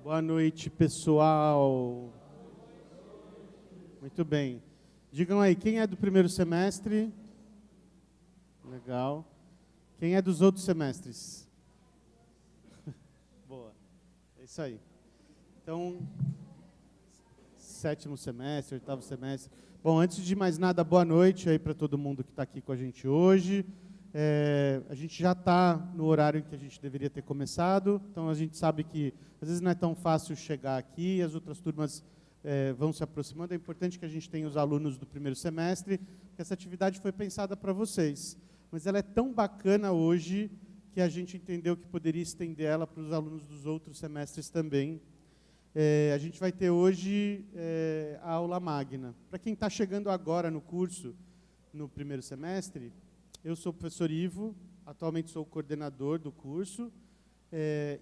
Boa noite, pessoal. Muito bem. Digam aí, quem é do primeiro semestre? Legal. Quem é dos outros semestres? Boa. É isso aí. Então, sétimo semestre, oitavo semestre. Bom, antes de mais nada, boa noite aí para todo mundo que está aqui com a gente hoje. A gente já está no horário em que a gente deveria ter começado, então a gente sabe que às vezes não é tão fácil chegar aqui, as outras turmas vão se aproximando. É importante que a gente tenha os alunos do primeiro semestre, porque essa atividade foi pensada para vocês. Mas ela é tão bacana hoje que a gente entendeu que poderia estender ela para os alunos dos outros semestres também. A gente vai ter hoje a aula magna. Para quem está chegando agora no curso, no primeiro semestre, eu sou o professor Ivo, atualmente sou o coordenador do curso,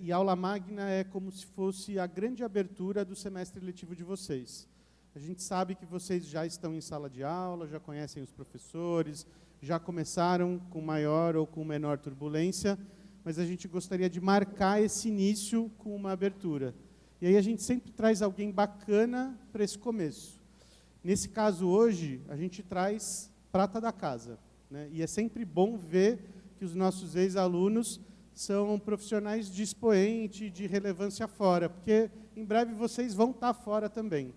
e a aula magna é como se fosse a grande abertura do semestre letivo de vocês. A gente sabe que vocês já estão em sala de aula, já conhecem os professores, já começaram com maior ou com menor turbulência, mas a gente gostaria de marcar esse início com uma abertura. E aí a gente sempre traz alguém bacana para esse começo. Nesse caso hoje, a gente traz prata da casa. E é sempre bom ver que os nossos ex-alunos são profissionais de expoente, de relevância fora, porque em breve vocês vão estar fora também.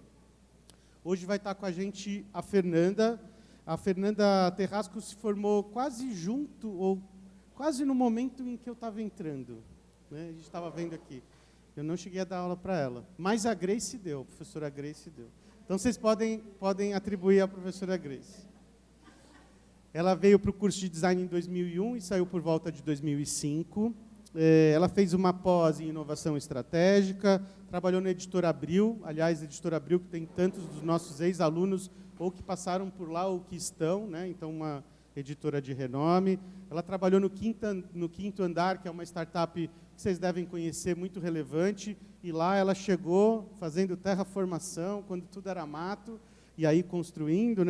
Hoje vai estar com a gente a Fernanda. A Fernanda Terrasco se formou quase junto, ou quase no momento em que eu estava entrando. A gente estava vendo aqui. Eu não cheguei a dar aula para ela, mas a Grace deu, a professora Grace deu. Então vocês podem atribuir à professora Grace. Ela veio para o curso de design em 2001 e saiu por volta de 2005. Ela fez uma pós em inovação estratégica, trabalhou na Editora Abril, aliás, a Editora Abril que tem tantos dos nossos ex-alunos ou que passaram por lá ou que estão, então uma editora de renome. Ela trabalhou no Quinto Andar, que é uma startup que vocês devem conhecer, muito relevante, e lá ela chegou fazendo terraformação, quando tudo era mato, e aí construindo,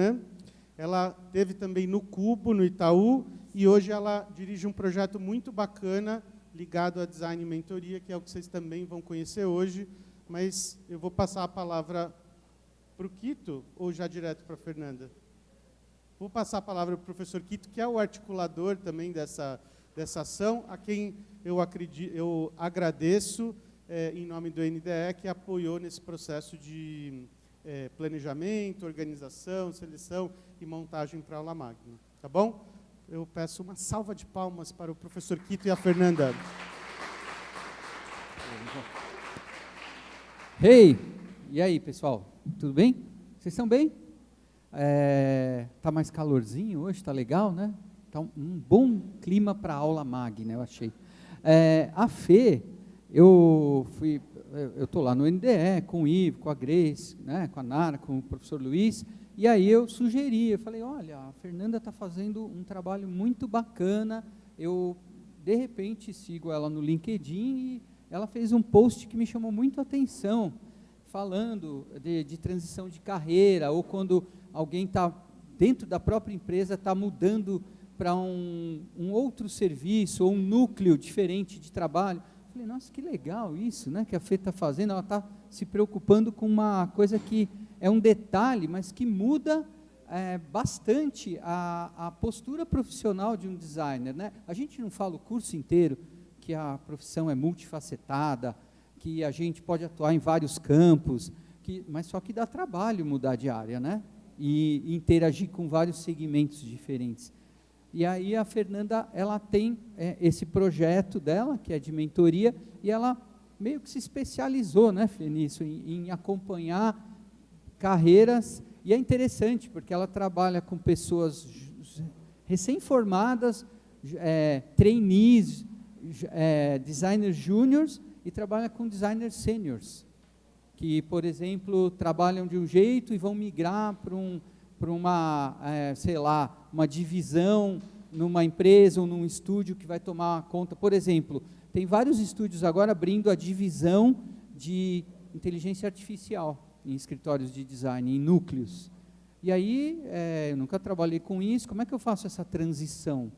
Ela teve também no Cubo, no Itaú, e hoje ela dirige um projeto muito bacana ligado a design e mentoria, que é o que vocês também vão conhecer hoje, mas eu vou passar a palavra para o Quito, ou já direto para a Fernanda? Vou passar a palavra para o professor Quito, que é o articulador também dessa ação, a quem eu agradeço, em nome do NDE, que apoiou nesse processo de planejamento, organização, seleção e montagem para a aula magna. Tá bom? Eu peço uma salva de palmas para o professor Quito e a Fernanda. Hey! E aí, pessoal? Tudo bem? Vocês estão bem? Tá mais calorzinho hoje, tá legal, né? Tá um bom clima para a aula magna, eu achei. A Fê, eu estou lá no NDE, com o Ivo, com a Grace, com a Nara, com o professor Luiz, e aí eu falei, olha, a Fernanda está fazendo um trabalho muito bacana, eu, de repente, sigo ela no LinkedIn e ela fez um post que me chamou muito a atenção, falando de transição de carreira, ou quando alguém está dentro da própria empresa, está mudando para um outro serviço, ou um núcleo diferente de trabalho. Falei, nossa, que legal isso, que a Fê está fazendo, ela está se preocupando com uma coisa que é um detalhe, mas que muda bastante a postura profissional de um designer. A gente não fala o curso inteiro que a profissão é multifacetada, que a gente pode atuar em vários campos, mas só que dá trabalho mudar de área, e interagir com vários segmentos diferentes. E aí a Fernanda, ela tem esse projeto dela, que é de mentoria, e ela meio que se especializou, Fê, nisso, em acompanhar carreiras, e é interessante, porque ela trabalha com pessoas recém-formadas, trainees, designers júniors, e trabalha com designers seniors, que, por exemplo, trabalham de um jeito e vão migrar para uma, uma divisão numa empresa ou num estúdio que vai tomar conta. Por exemplo, tem vários estúdios agora abrindo a divisão de inteligência artificial em escritórios de design, em núcleos. E aí, eu nunca trabalhei com isso, como é que eu faço essa transição?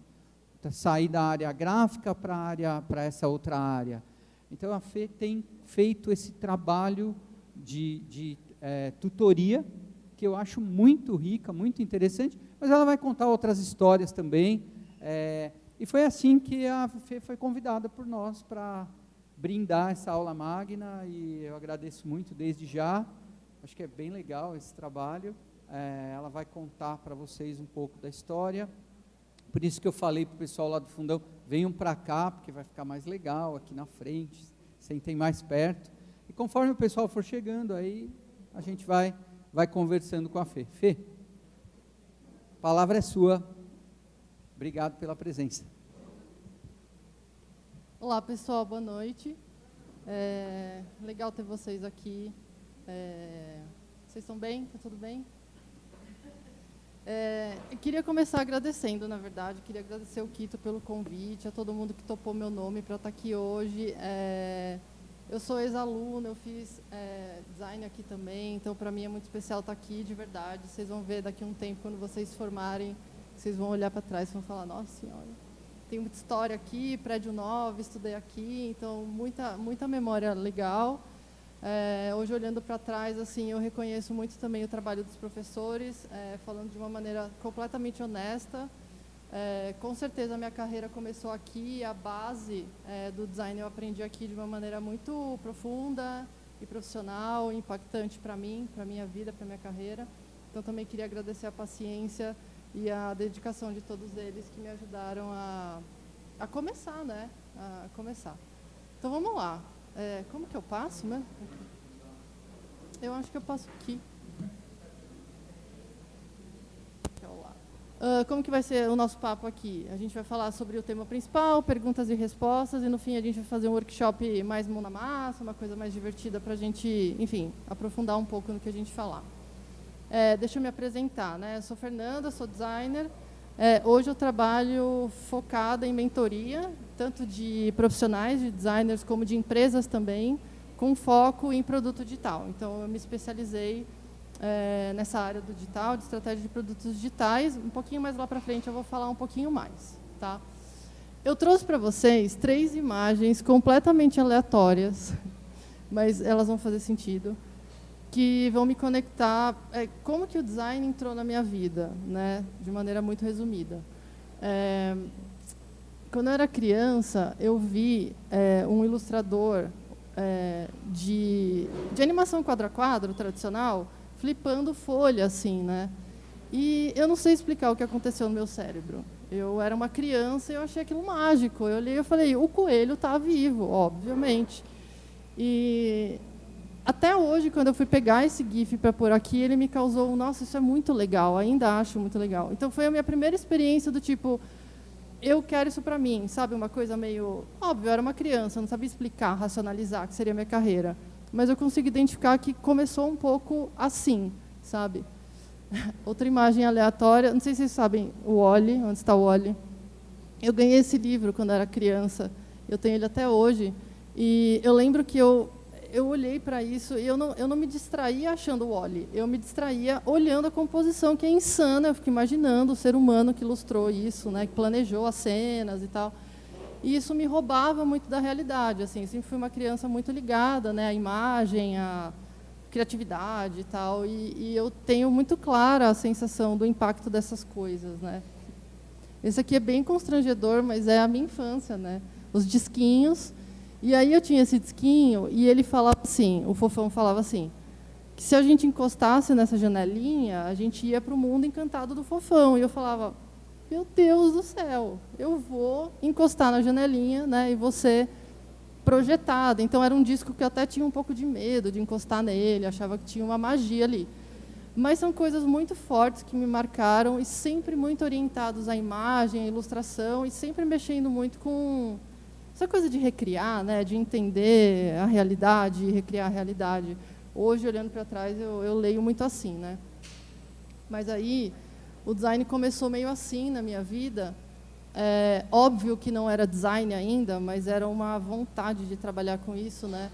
Sair da área gráfica para essa outra área. Então, a Fê tem feito esse trabalho de tutoria, que eu acho muito rica, muito interessante, mas ela vai contar outras histórias também, e foi assim que a Fê foi convidada por nós para brindar essa aula magna, e eu agradeço muito desde já, acho que é bem legal esse trabalho. Ela vai contar para vocês um pouco da história, por isso que eu falei para o pessoal lá do fundão, venham para cá, porque vai ficar mais legal aqui na frente, sentem mais perto, e conforme o pessoal for chegando, aí a gente vai conversando com a Fê. Fê, a palavra é sua, obrigado pela presença. Olá pessoal, boa noite, legal ter vocês aqui, vocês estão bem? Está tudo bem? Eu queria começar agradecendo, na verdade, queria agradecer o Quito pelo convite, a todo mundo que topou meu nome para estar aqui hoje. Eu sou ex-aluna, eu fiz design aqui também, então para mim é muito especial estar aqui, de verdade. Vocês vão ver daqui a um tempo, quando vocês formarem, vocês vão olhar para trás e vão falar, nossa senhora, tem muita história aqui, prédio 9, estudei aqui, então muita memória legal. Hoje, olhando para trás, assim, eu reconheço muito também o trabalho dos professores, falando de uma maneira completamente honesta. Com certeza a minha carreira começou aqui, a base do design eu aprendi aqui de uma maneira muito profunda e profissional, impactante para mim, para a minha vida, para a minha carreira. Então também queria agradecer a paciência e a dedicação de todos eles que me ajudaram a começar, né? A começar. Então vamos lá. Como que eu passo, né? Eu acho que eu passo aqui. Como que vai ser o nosso papo aqui? A gente vai falar sobre o tema principal, perguntas e respostas, e no fim a gente vai fazer um workshop mais mão na massa, uma coisa mais divertida para a gente, enfim, aprofundar um pouco no que a gente falar. Deixa eu me apresentar, né? Eu sou Fernanda, sou designer. Hoje eu trabalho focada em mentoria, tanto de profissionais, de designers, como de empresas também, com foco em produto digital. Então, eu me especializei nessa área do digital, de estratégia de produtos digitais. Um pouquinho mais lá para frente eu vou falar um pouquinho mais. Tá? Eu trouxe para vocês 3 imagens completamente aleatórias, mas elas vão fazer sentido, que vão me conectar como que o design entrou na minha vida, né, de maneira muito resumida. Quando eu era criança, eu vi um ilustrador de animação quadro a quadro, tradicional, flipando folha, assim, né? E eu não sei explicar o que aconteceu no meu cérebro. Eu era uma criança e eu achei aquilo mágico. Eu olhei e falei, o coelho está vivo, obviamente. E até hoje, quando eu fui pegar esse GIF para pôr aqui, ele me causou, nossa, isso é muito legal, ainda acho muito legal. Então, foi a minha primeira experiência do tipo, eu quero isso para mim, sabe? Uma coisa meio... Óbvio, eu era uma criança, não sabia explicar, racionalizar, que seria a minha carreira. Mas eu consigo identificar que começou um pouco assim, sabe? Outra imagem aleatória, não sei se vocês sabem o Wall-E, onde está o Wall-E. Eu ganhei esse livro quando era criança, eu tenho ele até hoje, e eu lembro que eu olhei para isso e eu não me distraía achando o Wall-E, eu me distraía olhando a composição, que é insana, eu fico imaginando o ser humano que ilustrou isso, né, que planejou as cenas e tal. E isso me roubava muito da realidade, assim, sempre fui uma criança muito ligada, né, à imagem, à criatividade e tal, e eu tenho muito clara a sensação do impacto dessas coisas, né. Esse aqui é bem constrangedor, mas é a minha infância, né, os disquinhos. E aí eu tinha esse disquinho e ele falava assim, o Fofão falava assim, que se a gente encostasse nessa janelinha, a gente ia para o mundo encantado do Fofão. E eu falava, meu Deus do céu, eu vou encostar na janelinha, né, e vou ser projetada. Então, era um disco que eu até tinha um pouco de medo de encostar nele, achava que tinha uma magia ali. Mas são coisas muito fortes que me marcaram e sempre muito orientados à imagem, à ilustração, e sempre mexendo muito com essa coisa de recriar, né, de entender a realidade e recriar a realidade. Hoje, olhando para trás, eu leio muito assim, né? Mas aí, o design começou meio assim na minha vida. Óbvio que não era design ainda, mas era uma vontade de trabalhar com isso, né?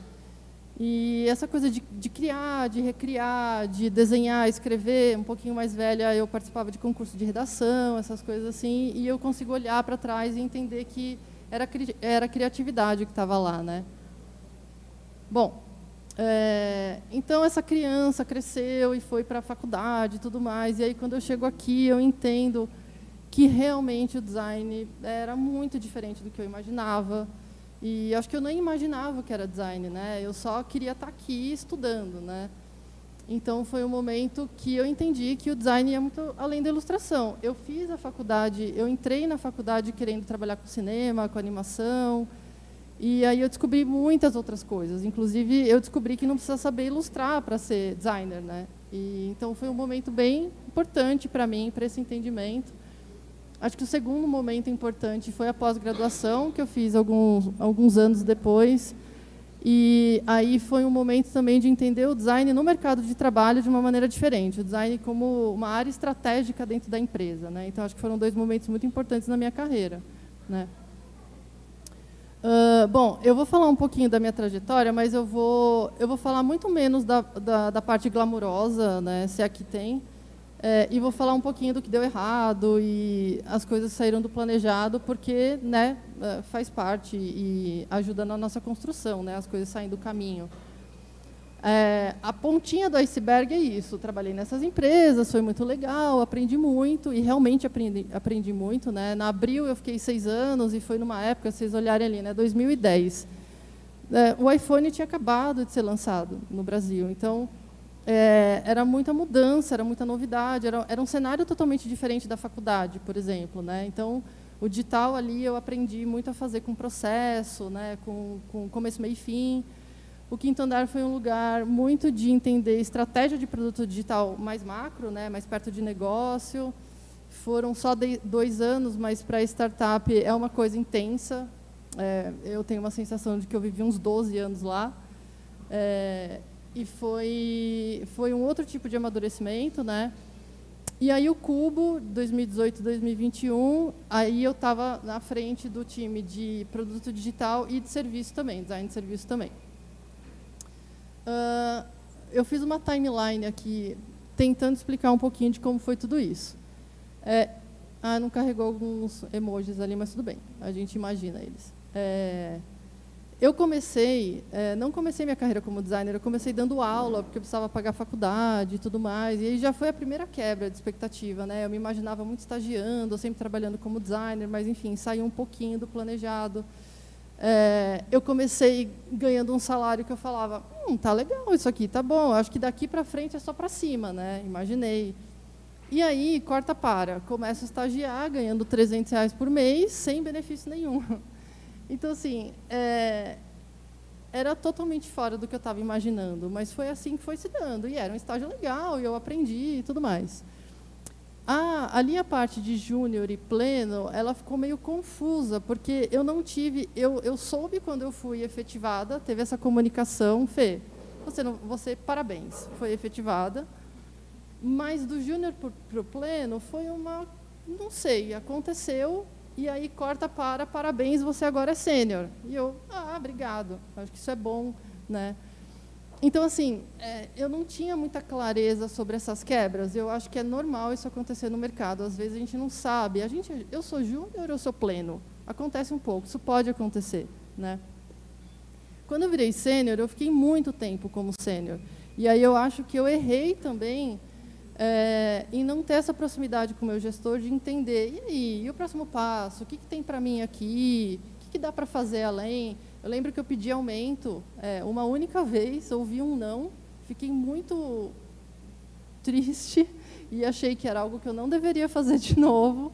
E essa coisa de criar, de recriar, de desenhar, escrever, um pouquinho mais velha, eu participava de concurso de redação, essas coisas assim, e eu consigo olhar para trás e entender que era a criatividade que estava lá, né? Bom, então essa criança cresceu e foi para a faculdade e tudo mais, e aí quando eu chego aqui eu entendo que realmente o design era muito diferente do que eu imaginava, e acho que eu nem imaginava que era design, né? Eu só queria estar aqui estudando, né? Então foi um momento que eu entendi que o design é muito além da ilustração. Eu fiz a faculdade, eu entrei na faculdade querendo trabalhar com cinema, com animação, e aí eu descobri muitas outras coisas. Inclusive, eu descobri que não precisa saber ilustrar para ser designer, né? E, então, foi um momento bem importante para mim, para esse entendimento. Acho que o segundo momento importante foi a pós-graduação, que eu fiz alguns anos depois. E aí foi um momento também de entender o design no mercado de trabalho de uma maneira diferente. O design como uma área estratégica dentro da empresa, né? Então, acho que foram 2 momentos muito importantes na minha carreira, né? Bom, eu vou falar um pouquinho da minha trajetória, mas eu vou falar muito menos da parte glamurosa, né, se aqui tem, e vou falar um pouquinho do que deu errado e as coisas saíram do planejado, porque, né, faz parte e ajuda na nossa construção, né, as coisas saem do caminho. A pontinha do iceberg é isso. Trabalhei nessas empresas, foi muito legal, aprendi muito, e realmente aprendi muito, né? Na Abril eu fiquei 6 anos, e foi numa época, vocês olharem ali, né, 2010. O iPhone tinha acabado de ser lançado no Brasil, então era muita mudança, era muita novidade, era um cenário totalmente diferente da faculdade, por exemplo, né? Então, o digital ali eu aprendi muito a fazer com processo, né, com começo, meio e fim. O Quinto Andar foi um lugar muito de entender estratégia de produto digital mais macro, né, mais perto de negócio. Foram só 2 anos, mas para startup é uma coisa intensa. Eu tenho uma sensação de que eu vivi uns 12 anos lá. E foi um outro tipo de amadurecimento, né? E aí o Cubo, 2018, 2021, aí eu estava na frente do time de produto digital e de serviço também, design de serviço também. Eu fiz uma timeline aqui, tentando explicar um pouquinho de como foi tudo isso. Não carregou alguns emojis ali, mas tudo bem, a gente imagina eles. Eu não comecei minha carreira como designer, eu comecei dando aula, porque eu precisava pagar a faculdade e tudo mais, e aí já foi a primeira quebra de expectativa, né? Eu me imaginava muito estagiando, sempre trabalhando como designer, mas, enfim, saiu um pouquinho do planejado. Eu comecei ganhando um salário que eu falava, tá legal isso aqui, tá bom, acho que daqui para frente é só para cima, né? Imaginei. E aí, começo a estagiar, ganhando R$300 por mês, sem benefício nenhum. Então, assim, era totalmente fora do que eu estava imaginando, mas foi assim que foi se dando, e era um estágio legal, e eu aprendi e tudo mais. Ali a parte de júnior e pleno, ela ficou meio confusa, porque eu não tive... Eu soube quando eu fui efetivada, teve essa comunicação, Fê, você parabéns, foi efetivada, mas do júnior para o pleno foi não sei, aconteceu, e aí parabéns, você agora é sênior. E eu, obrigado, acho que isso é bom, né? Então, assim, eu não tinha muita clareza sobre essas quebras. Eu acho que é normal isso acontecer no mercado. Às vezes a gente não sabe. Eu sou júnior ou eu sou pleno? Acontece um pouco, isso pode acontecer, né? Quando eu virei sênior, eu fiquei muito tempo como sênior. E aí eu acho que eu errei também em não ter essa proximidade com o meu gestor de entender, e o próximo passo? O que tem para mim aqui? O que dá para fazer além? Eu lembro que eu pedi aumento uma única vez, ouvi um não, fiquei muito triste e achei que era algo que eu não deveria fazer de novo.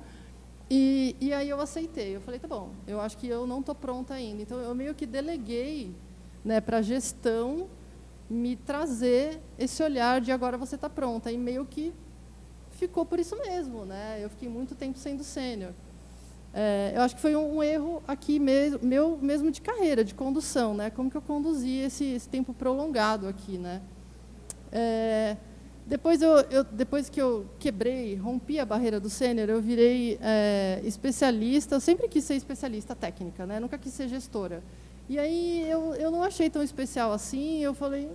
E aí eu aceitei. Eu falei, tá bom, eu acho que eu não estou pronta ainda. Então, eu meio que deleguei, né, para a gestão me trazer esse olhar de agora você está pronta. E meio que ficou por isso mesmo, né? Eu fiquei muito tempo sendo sênior. Eu acho que foi um erro aqui mesmo de carreira, de condução, né? Como que eu conduzi esse tempo prolongado aqui, né? Depois que eu rompi a barreira do sênior, eu virei especialista. Eu sempre quis ser especialista técnica, né? Nunca quis ser gestora. E aí eu não achei tão especial assim. Eu falei,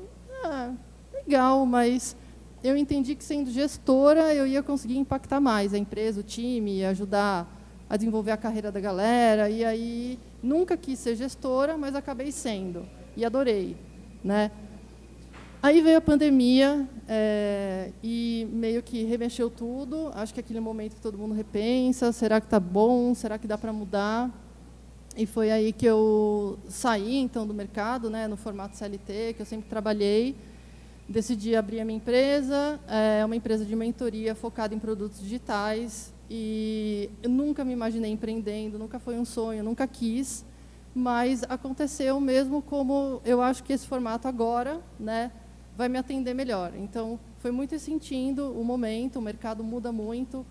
legal, mas eu entendi que sendo gestora eu ia conseguir impactar mais a empresa, o time, ajudar a desenvolver a carreira da galera. E aí nunca quis ser gestora, mas acabei sendo e adorei, né? Aí veio a pandemia e meio que remexeu tudo. Acho que é aquele momento que todo mundo repensa, será que está bom? Será que dá para mudar? E foi aí que eu saí, então, do mercado, né, no formato CLT, que eu sempre trabalhei. Decidi abrir a minha empresa, uma empresa de mentoria focada em produtos digitais. E eu nunca me imaginei empreendendo, nunca foi um sonho, nunca quis. Mas aconteceu mesmo como eu acho que esse formato agora, né, vai me atender melhor. Então, foi muito sentindo o momento, o mercado muda muito,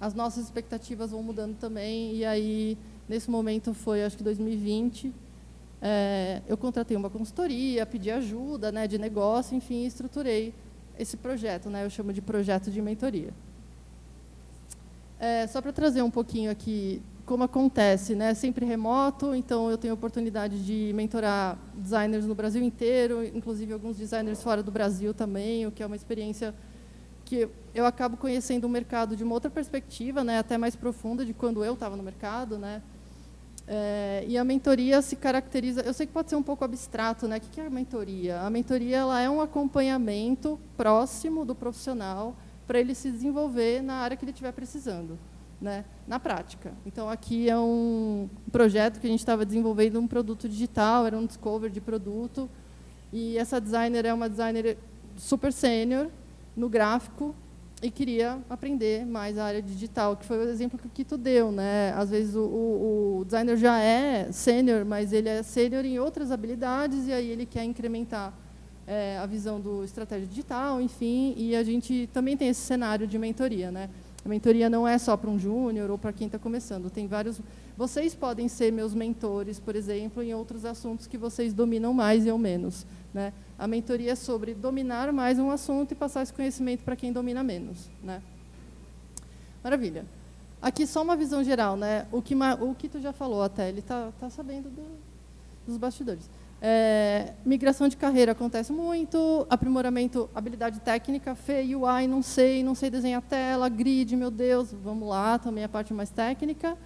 as nossas expectativas vão mudando também, e aí, nesse momento, foi, acho que 2020, eu contratei uma consultoria, pedi ajuda, né, de negócio, enfim, estruturei esse projeto, né, eu chamo de projeto de mentoria. Só para trazer um pouquinho aqui como acontece, né? Sempre remoto, então eu tenho a oportunidade de mentorar designers no Brasil inteiro, inclusive alguns designers fora do Brasil também, o que é uma experiência que eu acabo conhecendo o mercado de uma outra perspectiva, né? Até mais profunda de quando eu estava no mercado, né? E a mentoria se caracteriza, eu sei que pode ser um pouco abstrato, né? O que é a mentoria? A mentoria ela é um acompanhamento próximo do profissional para ele se desenvolver na área que ele estiver precisando, né, na prática. Então, aqui é um projeto que a gente estava desenvolvendo um produto digital, era um discover de produto, e essa designer é uma designer super sênior no gráfico e queria aprender mais a área digital, que foi o exemplo que o Quito deu, né? Às vezes o designer já é sênior, mas ele é sênior em outras habilidades, e aí ele quer incrementar a visão do estratégia digital, enfim, e a gente também tem esse cenário de mentoria, né? A mentoria não é só para um júnior ou para quem está começando. Tem vários. Vocês podem ser meus mentores, por exemplo, em outros assuntos que vocês dominam mais e eu menos, né? A mentoria é sobre dominar mais um assunto e passar esse conhecimento para quem domina menos, né? Maravilha. Aqui só uma visão geral, né? O que tu já falou até, ele tá sabendo dos bastidores. Migração de carreira acontece muito, aprimoramento, habilidade técnica, UI, não sei desenhar tela, grid, meu Deus, vamos lá, também a parte mais técnica.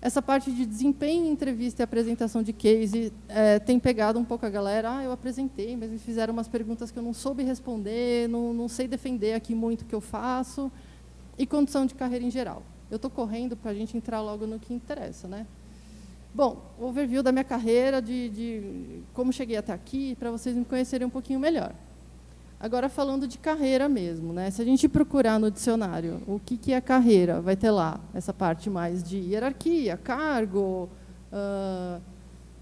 Essa parte de desempenho, entrevista e apresentação de case tem pegado um pouco a galera. Eu apresentei, mas me fizeram umas perguntas que eu não soube responder, não sei defender aqui muito o que eu faço. E condução de carreira em geral. Eu estou correndo para a gente entrar logo no que interessa, né? Bom, overview da minha carreira, de como cheguei até aqui, para vocês me conhecerem um pouquinho melhor. Agora, falando de carreira mesmo, né? Se a gente procurar no dicionário o que é carreira, vai ter lá essa parte mais de hierarquia, cargo,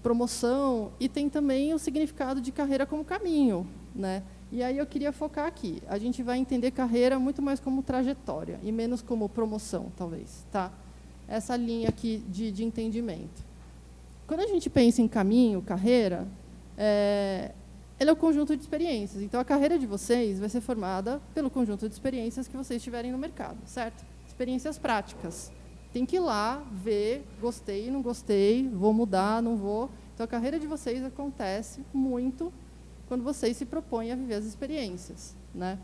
promoção, e tem também o significado de carreira como caminho, né? E aí eu queria focar aqui. A gente vai entender carreira muito mais como trajetória e menos como promoção, talvez, tá? Essa linha aqui de entendimento. Quando a gente pensa em caminho, carreira, ele é o conjunto de experiências. Então, a carreira de vocês vai ser formada pelo conjunto de experiências que vocês tiverem no mercado, certo? Experiências práticas. Tem que ir lá, ver, gostei, não gostei, vou mudar, não vou. Então, a carreira de vocês acontece muito quando vocês se propõem a viver as experiências, né?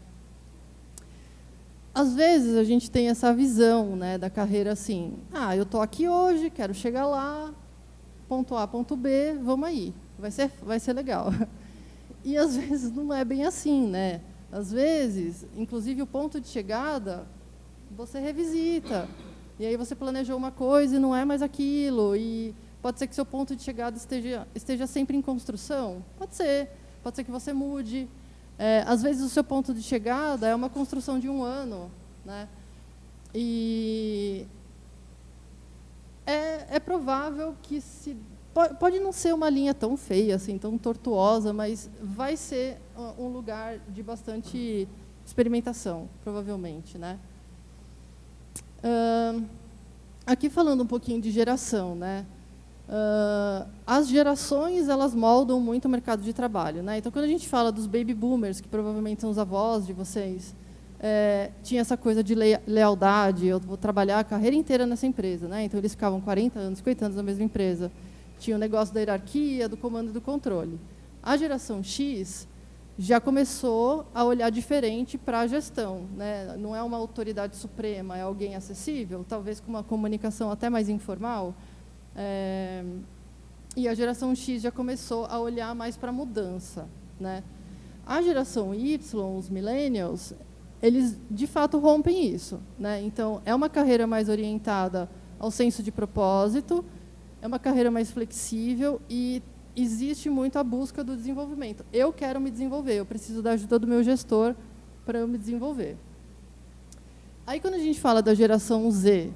Às vezes, a gente tem essa visão, né, da carreira assim, eu estou aqui hoje, quero chegar lá, ponto A, ponto B, vamos aí, vai ser legal. E, às vezes, não é bem assim, né? Às vezes, inclusive, o ponto de chegada, você revisita. E aí você planejou uma coisa e não é mais aquilo. E pode ser que seu ponto de chegada esteja sempre em construção. Pode ser que você mude. Às vezes, o seu ponto de chegada é uma construção de 1 ano, né? E é provável que pode não ser uma linha tão feia, assim, tão tortuosa, mas vai ser um lugar de bastante experimentação, provavelmente, né? Aqui falando um pouquinho de geração, né? As gerações, elas moldam muito o mercado de trabalho, né? Então, quando a gente fala dos baby boomers, que provavelmente são os avós de vocês, tinha essa coisa de lealdade, eu vou trabalhar a carreira inteira nessa empresa, né? Então, eles ficavam 40 anos, 50 anos na mesma empresa. Tinha o negócio da hierarquia, do comando e do controle. A geração X já começou a olhar diferente para a gestão, né? Não é uma autoridade suprema, é alguém acessível, talvez com uma comunicação até mais informal. E a geração X já começou a olhar mais para a mudança, né? A geração Y, os millennials, eles de fato rompem isso, né? Então, é uma carreira mais orientada ao senso de propósito, é uma carreira mais flexível e existe muito a busca do desenvolvimento. Eu quero me desenvolver, eu preciso da ajuda do meu gestor para eu me desenvolver. Aí, quando a gente fala da geração Z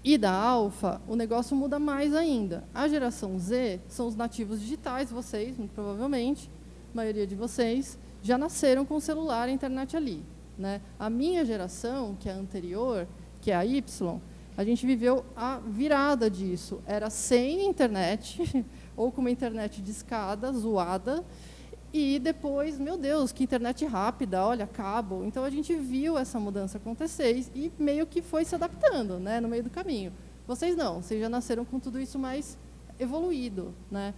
e da alfa, o negócio muda mais ainda. A geração Z são os nativos digitais, vocês, muito provavelmente, a maioria de vocês, já nasceram com o celular e a internet ali, né? A minha geração, que é a anterior, que é a Y, a gente viveu a virada disso. Era sem internet, ou com uma internet de escada, zoada, e depois, meu Deus, que internet rápida, olha, cabo. Então, a gente viu essa mudança acontecer e meio que foi se adaptando, né, no meio do caminho. Vocês não, vocês já nasceram com tudo isso mais evoluído, né?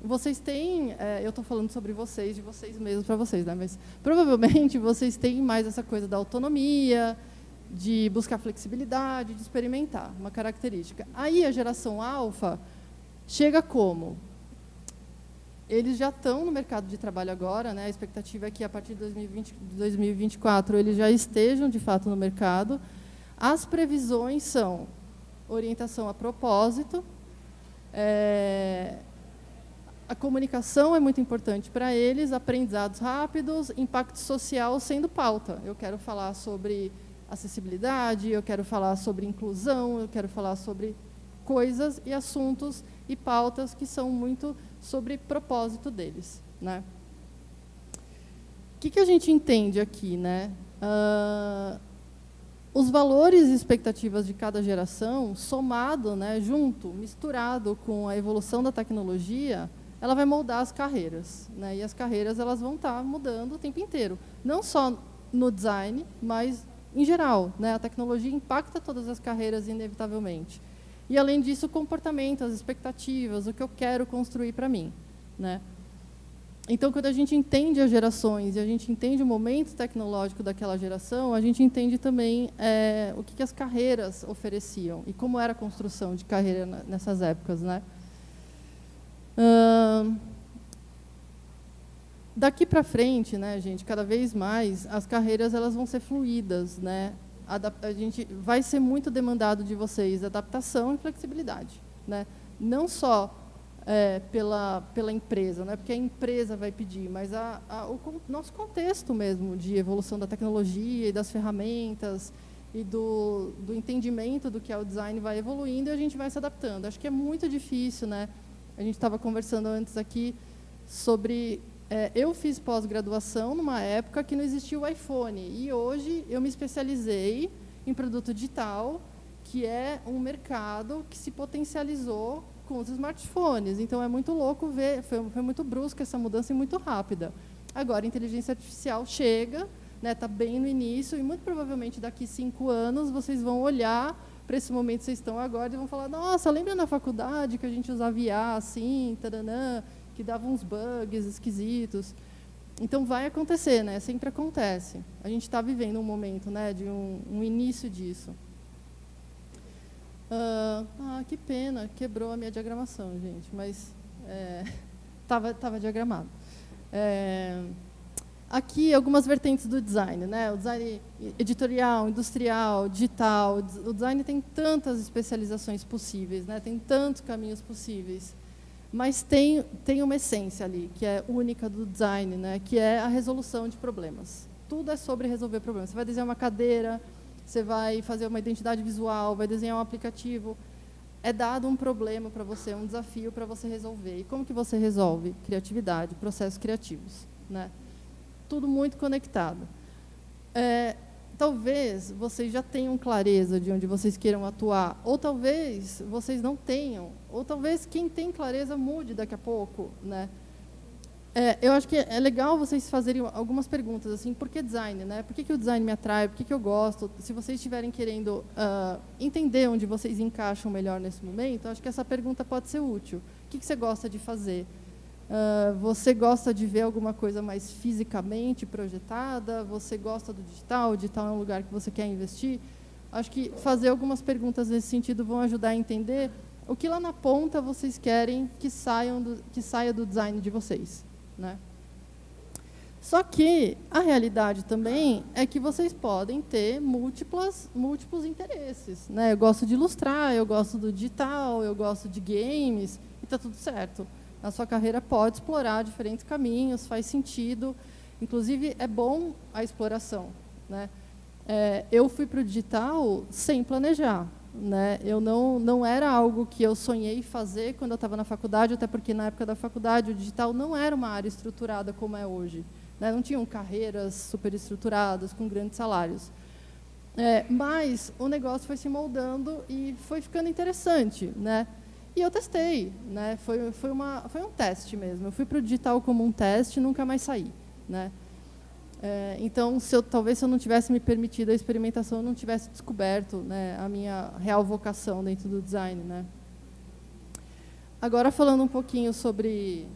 Vocês têm, eu estou falando sobre vocês, de vocês mesmos para vocês, né? Mas provavelmente vocês têm mais essa coisa da autonomia, de buscar flexibilidade, de experimentar, uma característica. Aí a geração alfa chega como? Eles já estão no mercado de trabalho agora, né? A expectativa é que a partir de 2024 eles já estejam de fato no mercado. As previsões são orientação a propósito, a comunicação é muito importante para eles, aprendizados rápidos, impacto social sendo pauta. Eu quero falar sobre acessibilidade, eu quero falar sobre inclusão, eu quero falar sobre coisas e assuntos e pautas que são muito sobre propósito deles, né? O que a gente entende aqui, né? Os valores e expectativas de cada geração, somado, né, junto, misturado com a evolução da tecnologia, ela vai moldar as carreiras, né? E as carreiras elas vão estar mudando o tempo inteiro, não só no design, mas em geral, né? A tecnologia impacta todas as carreiras inevitavelmente. E, além disso, o comportamento, as expectativas, o que eu quero construir para mim, né? Então, quando a gente entende as gerações e a gente entende o momento tecnológico daquela geração, a gente entende também o que as carreiras ofereciam e como era a construção de carreira nessas épocas, né? Daqui para frente, né, gente, cada vez mais as carreiras elas vão ser fluídas, né? A gente vai ser muito demandado de vocês adaptação e flexibilidade, né? Não só pela empresa, né? Porque a empresa vai pedir, mas o nosso contexto mesmo de evolução da tecnologia e das ferramentas e do entendimento do que é o design vai evoluindo e a gente vai se adaptando. Acho que é muito difícil, né? A gente estava conversando antes aqui sobre... eu fiz pós-graduação numa época que não existia o iPhone. E hoje eu me especializei em produto digital, que é um mercado que se potencializou com os smartphones. Então, é muito louco ver, foi muito brusca essa mudança e muito rápida. Agora, a inteligência artificial chega, né, está bem no início, e muito provavelmente daqui 5 anos vocês vão olhar para esse momento que vocês estão agora e vão falar, nossa, lembra na faculdade que a gente usava IA assim, taranã, que dava uns bugs esquisitos. Então, vai acontecer, né? Sempre acontece. A gente está vivendo um momento, né, de um início disso. Que pena, quebrou a minha diagramação, gente, mas estava diagramado. Aqui, algumas vertentes do design, né? O design editorial, industrial, digital. O design tem tantas especializações possíveis, né? Tem tantos caminhos possíveis. Mas tem uma essência ali, que é única do design, né? Que é a resolução de problemas. Tudo é sobre resolver problemas. Você vai desenhar uma cadeira, você vai fazer uma identidade visual, vai desenhar um aplicativo. É dado um problema para você, um desafio para você resolver. E como que você resolve? Criatividade, processos criativos, né? Tudo muito conectado. Talvez vocês já tenham clareza de onde vocês queiram atuar, ou talvez vocês não tenham, ou talvez quem tem clareza mude daqui a pouco, né? Eu acho que é legal vocês fazerem algumas perguntas, assim, por que design, né? Por que o design me atrai? Por que eu gosto? Se vocês estiverem querendo entender onde vocês encaixam melhor nesse momento, acho que essa pergunta pode ser útil. O que você gosta de fazer? Você gosta de ver alguma coisa mais fisicamente projetada? Você gosta do digital? O digital é um lugar que você quer investir? Acho que fazer algumas perguntas nesse sentido vão ajudar a entender o que lá na ponta vocês querem que saia do design de vocês, né? Só que a realidade também é que vocês podem ter múltiplos interesses, né? Eu gosto de ilustrar, eu gosto do digital, eu gosto de games, e está tudo certo. A sua carreira pode explorar diferentes caminhos, faz sentido. Inclusive, é bom a exploração, né? Eu fui para o digital sem planejar, né? Eu não era algo que eu sonhei fazer quando eu estava na faculdade, até porque, na época da faculdade, o digital não era uma área estruturada como é hoje. Né? Não tinham carreiras super estruturadas, com grandes salários. Mas o negócio foi se moldando e foi ficando interessante, né? E eu testei, né? Foi um teste mesmo. Eu fui para o digital como um teste e nunca mais saí, né? Então, talvez se eu não tivesse me permitido a experimentação, eu não tivesse descoberto, né, a minha real vocação dentro do design, né? Agora, falando um pouquinho sobre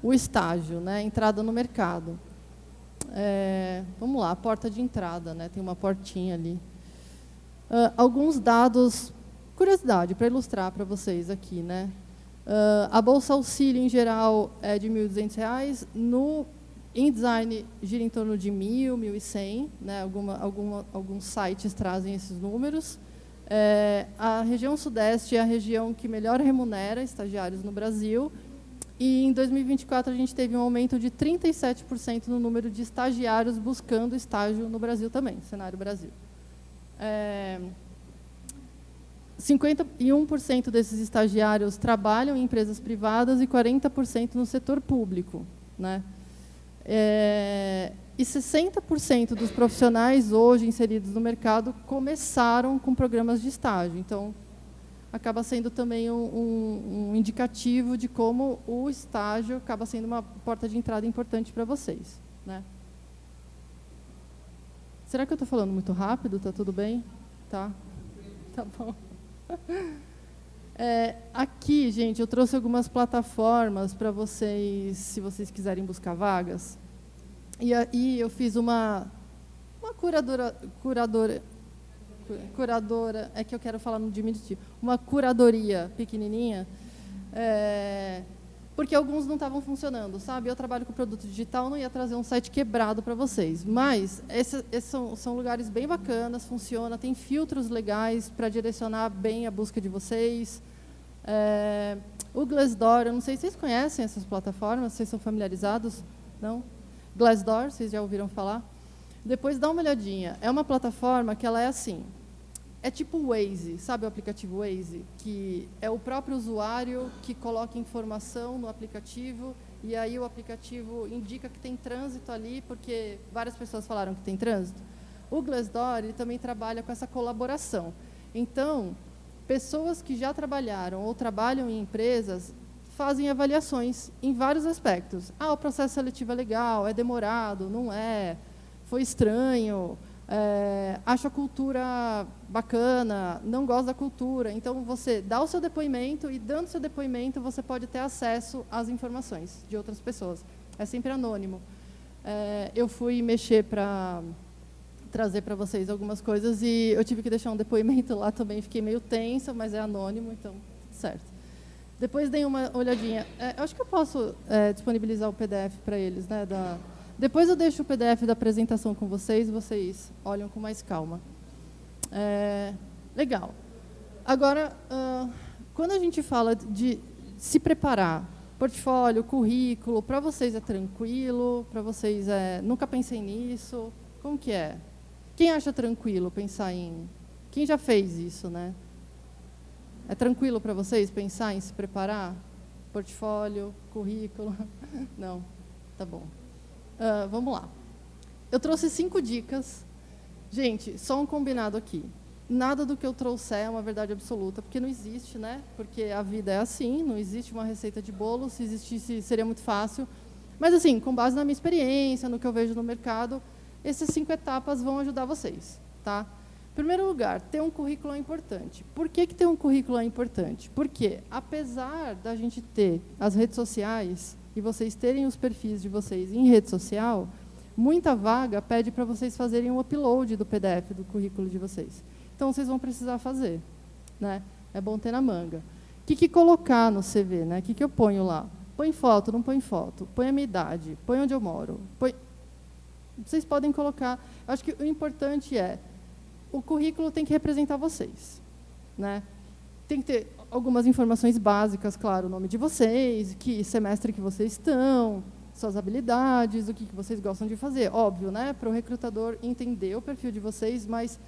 o estágio, né, entrada no mercado. Vamos lá, a porta de entrada, né, tem uma portinha ali. Alguns dados, curiosidade, para ilustrar para vocês aqui, né? A Bolsa Auxílio, em geral, é de R$ 1.200. Em design, gira em torno de 1.000, 1.100. Né? Alguns sites trazem esses números. A região Sudeste é a região que melhor remunera estagiários no Brasil. E, em 2024, a gente teve um aumento de 37% no número de estagiários buscando estágio no Brasil também, cenário Brasil. 51% desses estagiários trabalham em empresas privadas e 40% no setor público, né? E 60% dos profissionais hoje inseridos no mercado começaram com programas de estágio. Então, acaba sendo também um indicativo de como o estágio acaba sendo uma porta de entrada importante para vocês, né? Será que eu estou falando muito rápido? Está tudo bem? Tá? Tá bom. Aqui, gente, eu trouxe algumas plataformas para vocês, se vocês quiserem buscar vagas. E aí eu fiz uma curadora, é que eu quero falar no diminutivo, uma curadoria pequenininha, porque alguns não estavam funcionando, sabe? Eu trabalho com produto digital, não ia trazer um site quebrado para vocês, mas esses são lugares bem bacanas, funciona, tem filtros legais para direcionar bem a busca de vocês. O Glassdoor, eu não sei se vocês conhecem essas plataformas, vocês são familiarizados? Não? Glassdoor, vocês já ouviram falar? Depois dá uma olhadinha. É uma plataforma que ela é assim, é tipo o Waze, sabe o aplicativo Waze? Que é o próprio usuário que coloca informação no aplicativo e aí o aplicativo indica que tem trânsito ali, porque várias pessoas falaram que tem trânsito. O Glassdoor, ele também trabalha com essa colaboração. Então, pessoas que já trabalharam ou trabalham em empresas fazem avaliações em vários aspectos. O processo seletivo é legal, é demorado, não é, foi estranho, acho a cultura bacana, não gosto da cultura. Então, você dá o seu depoimento e, dando seu depoimento, você pode ter acesso às informações de outras pessoas. É sempre anônimo. Eu fui mexer para trazer para vocês algumas coisas e eu tive que deixar um depoimento lá também. Fiquei meio tensa, mas é anônimo, então, tudo certo. Depois deem uma olhadinha. Acho que eu posso disponibilizar o PDF para eles, né? Depois eu deixo o PDF da apresentação com vocês, vocês olham com mais calma. Legal. Agora, quando a gente fala de se preparar, portfólio, currículo, para vocês é tranquilo? Para vocês nunca pensei nisso? Como que é? Quem acha tranquilo pensar em... Quem já fez isso, né? É tranquilo para vocês pensar em se preparar? Portfólio, currículo? Não? Tá bom. Vamos lá. Eu trouxe 5 dicas. Gente, só um combinado aqui. Nada do que eu trouxer é uma verdade absoluta, porque não existe, né? Porque a vida é assim, não existe uma receita de bolo. Se existisse, seria muito fácil. Mas, assim, com base na minha experiência, no que eu vejo no mercado, essas 5 etapas vão ajudar vocês, tá? Em primeiro lugar, ter um currículo é importante. Por que ter um currículo é importante? Porque, apesar da gente ter as redes sociais e vocês terem os perfis de vocês em rede social, muita vaga pede para vocês fazerem um upload do PDF do currículo de vocês. Então, vocês vão precisar fazer, né? É bom ter na manga. O que colocar no CV, né? O que eu ponho lá? Põe foto, não põe foto, põe a minha idade, põe onde eu moro. Vocês podem colocar... Acho que o importante é, o currículo tem que representar vocês, né? Tem que ter algumas informações básicas, claro, o nome de vocês, que semestre que vocês estão, suas habilidades, o que vocês gostam de fazer. Óbvio, né? Para o recrutador entender o perfil de vocês, mas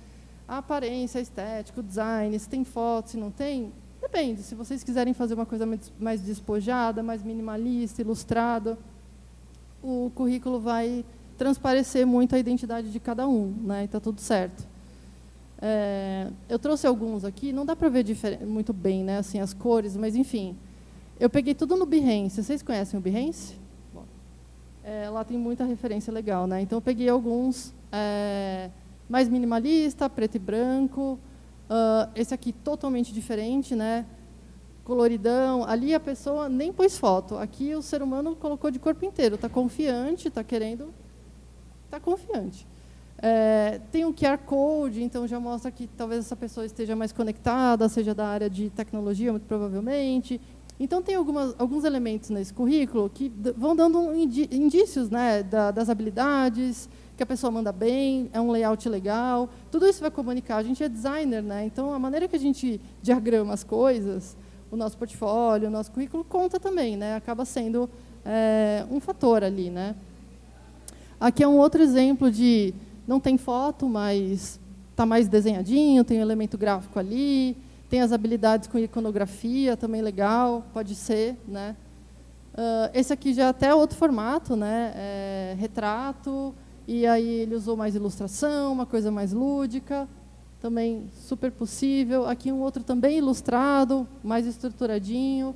a aparência, a estética, o design, se tem foto, se não tem, depende. Se vocês quiserem fazer uma coisa mais despojada, mais minimalista, ilustrada, o currículo vai transparecer muito a identidade de cada um, né? E está tudo certo. Eu trouxe alguns aqui, não dá para ver muito bem, né, assim, as cores, mas, enfim. Eu peguei tudo no Behance. Vocês conhecem o Behance? Bom, lá tem muita referência legal, né? Então, eu peguei alguns mais minimalista, preto e branco. Esse aqui totalmente diferente, né? Coloridão. Ali a pessoa nem pôs foto. Aqui o ser humano colocou de corpo inteiro. Está confiante, está querendo... Está confiante. Tem um QR Code, então já mostra que talvez essa pessoa esteja mais conectada, seja da área de tecnologia, muito provavelmente. Então, tem alguns elementos nesse currículo que vão dando indícios, né, das habilidades, que a pessoa manda bem, é um layout legal. Tudo isso vai comunicar. A gente é designer, né? Então, a maneira que a gente diagrama as coisas, o nosso portfólio, o nosso currículo, conta também, né? Acaba sendo um fator ali, né? Aqui é um outro exemplo de... Não tem foto, mas está mais desenhadinho, tem um elemento gráfico ali, tem as habilidades com iconografia, também legal, pode ser, né? Esse aqui já é até outro formato, né? Retrato, e aí ele usou mais ilustração, uma coisa mais lúdica, também super possível. Aqui um outro também ilustrado, mais estruturadinho.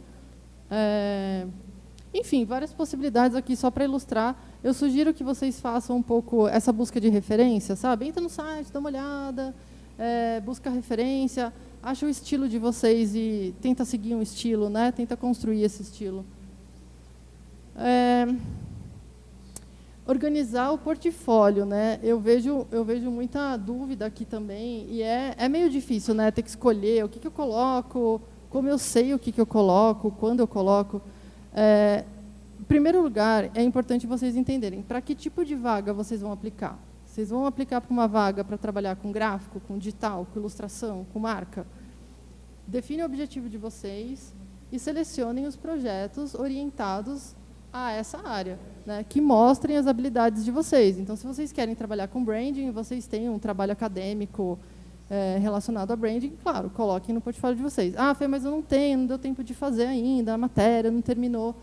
Enfim, várias possibilidades aqui só para ilustrar. Eu sugiro que vocês façam um pouco essa busca de referência, sabe? Entra no site, dá uma olhada, busca referência, acha o estilo de vocês e tenta seguir um estilo, né? Tenta construir esse estilo. Organizar o portfólio, né? Eu vejo muita dúvida aqui também, e é meio difícil, né? Ter que escolher o que eu coloco, como eu sei o que eu coloco, quando eu coloco. Em primeiro lugar, é importante vocês entenderem para que tipo de vaga vocês vão aplicar. Vocês vão aplicar para uma vaga para trabalhar com gráfico, com digital, com ilustração, com marca? Define o objetivo de vocês e selecionem os projetos orientados a essa área, né, que mostrem as habilidades de vocês. Então, se vocês querem trabalhar com branding, vocês têm um trabalho acadêmico relacionado a branding, claro, coloquem no portfólio de vocês. Ah, Fê, mas eu não tenho, não deu tempo de fazer ainda, a matéria não terminou.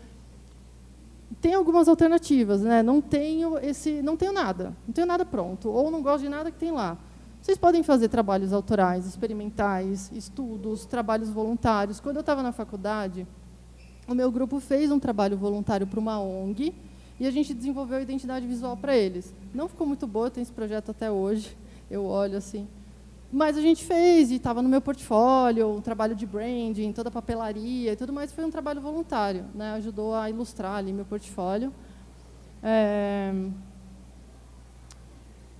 Tem algumas alternativas, né? Não tenho nada pronto, ou não gosto de nada que tem lá. Vocês podem fazer trabalhos autorais, experimentais, estudos, trabalhos voluntários. Quando eu estava na faculdade, o meu grupo fez um trabalho voluntário para uma ONG e a gente desenvolveu a identidade visual para eles. Não ficou muito boa, eu tenho esse projeto até hoje, eu olho assim. Mas a gente fez, e estava no meu portfólio, um trabalho de branding, toda a papelaria e tudo mais, foi um trabalho voluntário, né? Ajudou a ilustrar ali meu portfólio.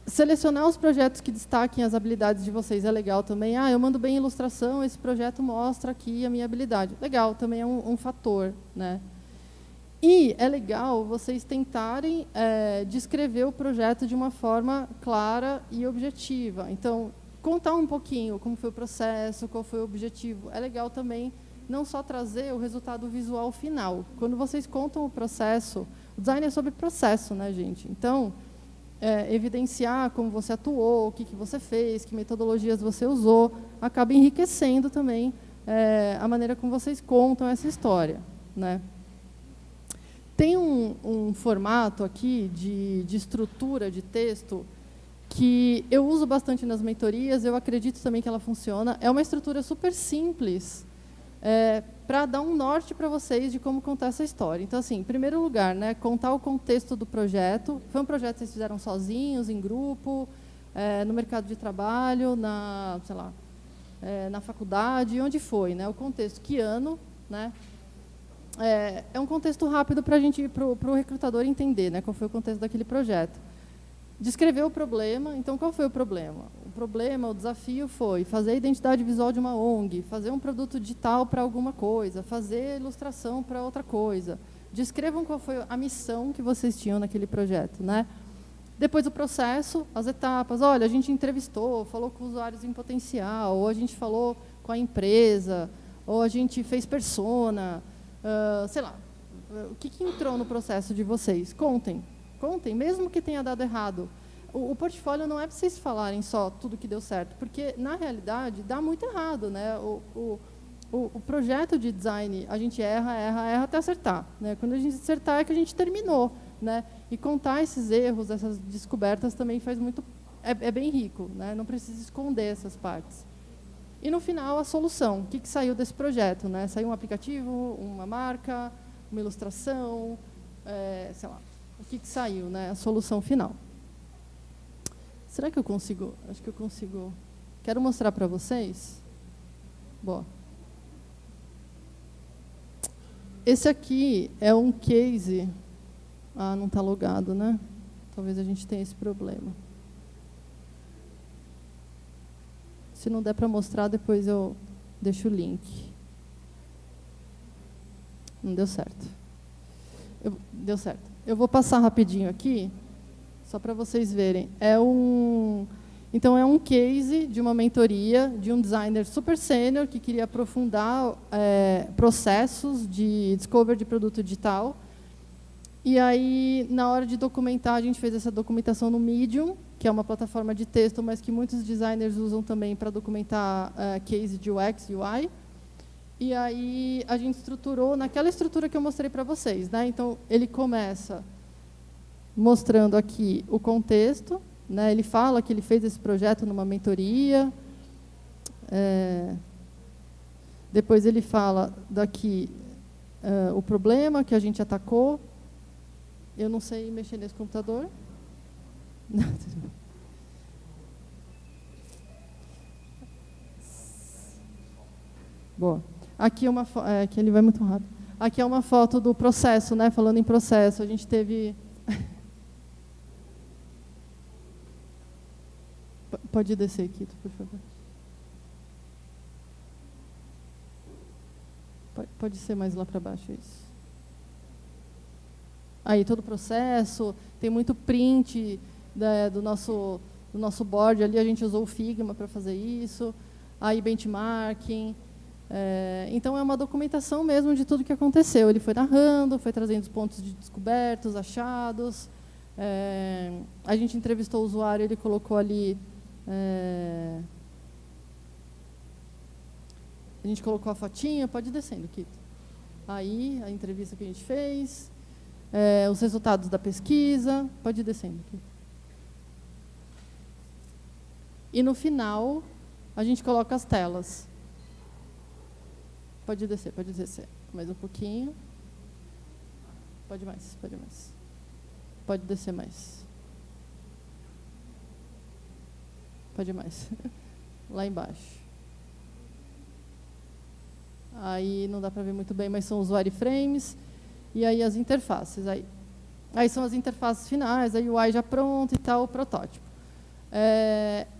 Selecionar os projetos que destaquem as habilidades de vocês é legal também. Ah, eu mando bem ilustração, esse projeto mostra aqui a minha habilidade. Legal, também é um fator, né? E é legal vocês tentarem descrever o projeto de uma forma clara e objetiva. Então, contar um pouquinho como foi o processo, qual foi o objetivo. É legal também não só trazer o resultado visual final. Quando vocês contam o processo, o design é sobre processo, né, gente? Então, evidenciar como você atuou, o que você fez, que metodologias você usou, acaba enriquecendo também a maneira como vocês contam essa história, né? Tem um formato aqui de estrutura de texto que eu uso bastante nas mentorias, eu acredito também que ela funciona. É uma estrutura super simples para dar um norte para vocês de como contar essa história. Então, assim, em primeiro lugar, né, contar o contexto do projeto. Foi um projeto que vocês fizeram sozinhos, em grupo, no mercado de trabalho, sei lá, na faculdade, onde foi, né? O contexto, que ano, né? É um contexto rápido para o recrutador entender, né, qual foi o contexto daquele projeto. Descrever o problema. Então, qual foi o problema? O desafio foi fazer a identidade visual de uma ONG, fazer um produto digital para alguma coisa, fazer ilustração para outra coisa. descrevam qual foi a missão que vocês tinham naquele projeto, né? Depois do processo, as etapas. Olha, a gente entrevistou, falou com usuários em potencial, ou a gente falou com a empresa, ou a gente fez persona, sei lá. O que entrou no processo de vocês? Contem, mesmo que tenha dado errado. O portfólio não é para vocês falarem só tudo que deu certo, porque, na realidade, dá muito errado, né? O projeto de design, a gente erra até acertar, né? Quando a gente acertar é que a gente terminou, né? E contar esses erros, essas descobertas também faz muito, é bem rico, né? Não precisa esconder essas partes. E no final a solução, o que saiu desse projeto, né? Saiu um aplicativo, uma marca, uma ilustração, sei lá, o que saiu, né? A solução final. Será que eu consigo? Acho que eu consigo. Quero mostrar para vocês. Boa. Esse aqui é um case. Ah, não está logado, né? Talvez a gente tenha esse problema. Se não der para mostrar, depois eu deixo o link. Não deu certo. Deu certo. Eu vou passar rapidinho aqui, só para vocês verem. Então, é um case de uma mentoria de um designer super sênior que queria aprofundar processos de discovery de produto digital. E aí, na hora de documentar, a gente fez essa documentação no Medium, que é uma plataforma de texto, mas que muitos designers usam também para documentar case de UX e UI. E aí, a gente estruturou naquela estrutura que eu mostrei para vocês, né? Então, ele começa mostrando aqui o contexto, né? Ele fala que ele fez esse projeto numa mentoria. Depois, ele fala daqui o problema que a gente atacou. Eu não sei mexer nesse computador. Boa. Aqui aqui ele vai muito rápido. Aqui é uma foto do processo, né? Falando em processo, a gente teve. Pode descer aqui, por favor. Pode ser mais lá para baixo isso. Aí todo o processo, tem muito print do nosso board ali, a gente usou o Figma para fazer isso, aí benchmarking. Então, é uma documentação mesmo de tudo que aconteceu. Ele foi narrando, foi trazendo os pontos de descobertos, achados. A gente entrevistou o usuário, ele colocou ali... a gente colocou a fotinha, pode ir descendo, Kito. Aí, a entrevista que a gente fez... os resultados da pesquisa, pode ir descendo aqui. E no final, a gente coloca as telas. Pode descer, mais um pouquinho. Pode mais. Pode descer mais. Pode mais. Lá embaixo. Aí não dá para ver muito bem, mas são os wireframes. E aí as interfaces. Aí são as interfaces finais, a UI já pronta e tal, o protótipo.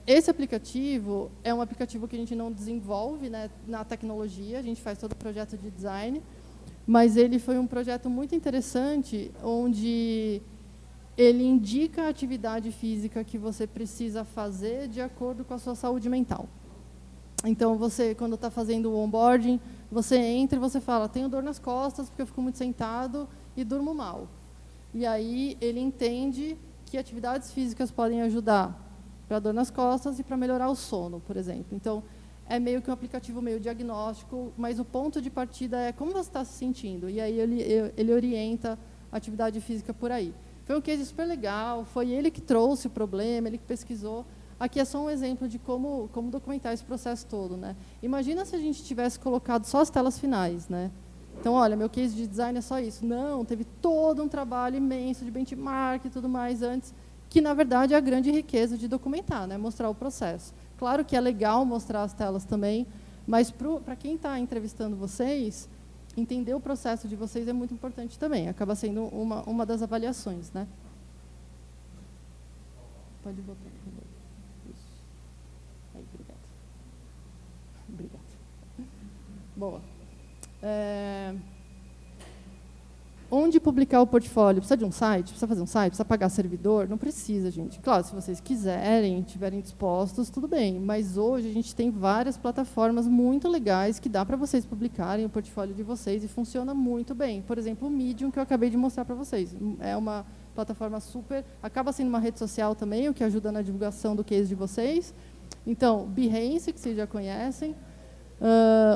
Esse aplicativo é um aplicativo que a gente não desenvolve, né, na tecnologia, a gente faz todo o projeto de design, mas ele foi um projeto muito interessante, onde ele indica a atividade física que você precisa fazer de acordo com a sua saúde mental. Então, você, quando está fazendo o onboarding, você entra e você fala, tenho dor nas costas porque eu fico muito sentado e durmo mal. E aí ele entende que atividades físicas podem ajudar para dor nas costas e para melhorar o sono, por exemplo. Então, é meio que um aplicativo meio diagnóstico, mas o ponto de partida é como você está se sentindo. E aí ele orienta a atividade física por aí. Foi um case super legal, foi ele que trouxe o problema, ele que pesquisou. Aqui é só um exemplo de como documentar esse processo todo, né? Imagina se a gente tivesse colocado só as telas finais, né? Então, olha, meu case de design é só isso. Não, teve todo um trabalho imenso de benchmark e tudo mais antes, que, na verdade, é a grande riqueza de documentar, né? Mostrar o processo. Claro que é legal mostrar as telas também, mas para quem está entrevistando vocês, entender o processo de vocês é muito importante também. Acaba sendo uma das avaliações, né? Pode voltar, por favor. Isso. Aí, obrigada. Boa. onde publicar o portfólio? Precisa de um site? Precisa fazer um site? Precisa pagar servidor? Não precisa, gente. Claro, se vocês quiserem, estiverem dispostos, tudo bem. Mas hoje a gente tem várias plataformas muito legais que dá para vocês publicarem o portfólio de vocês e funciona muito bem. Por exemplo, o Medium, que eu acabei de mostrar para vocês. É uma plataforma super... Acaba sendo uma rede social também, o que ajuda na divulgação do case de vocês. Então, Behance, que vocês já conhecem.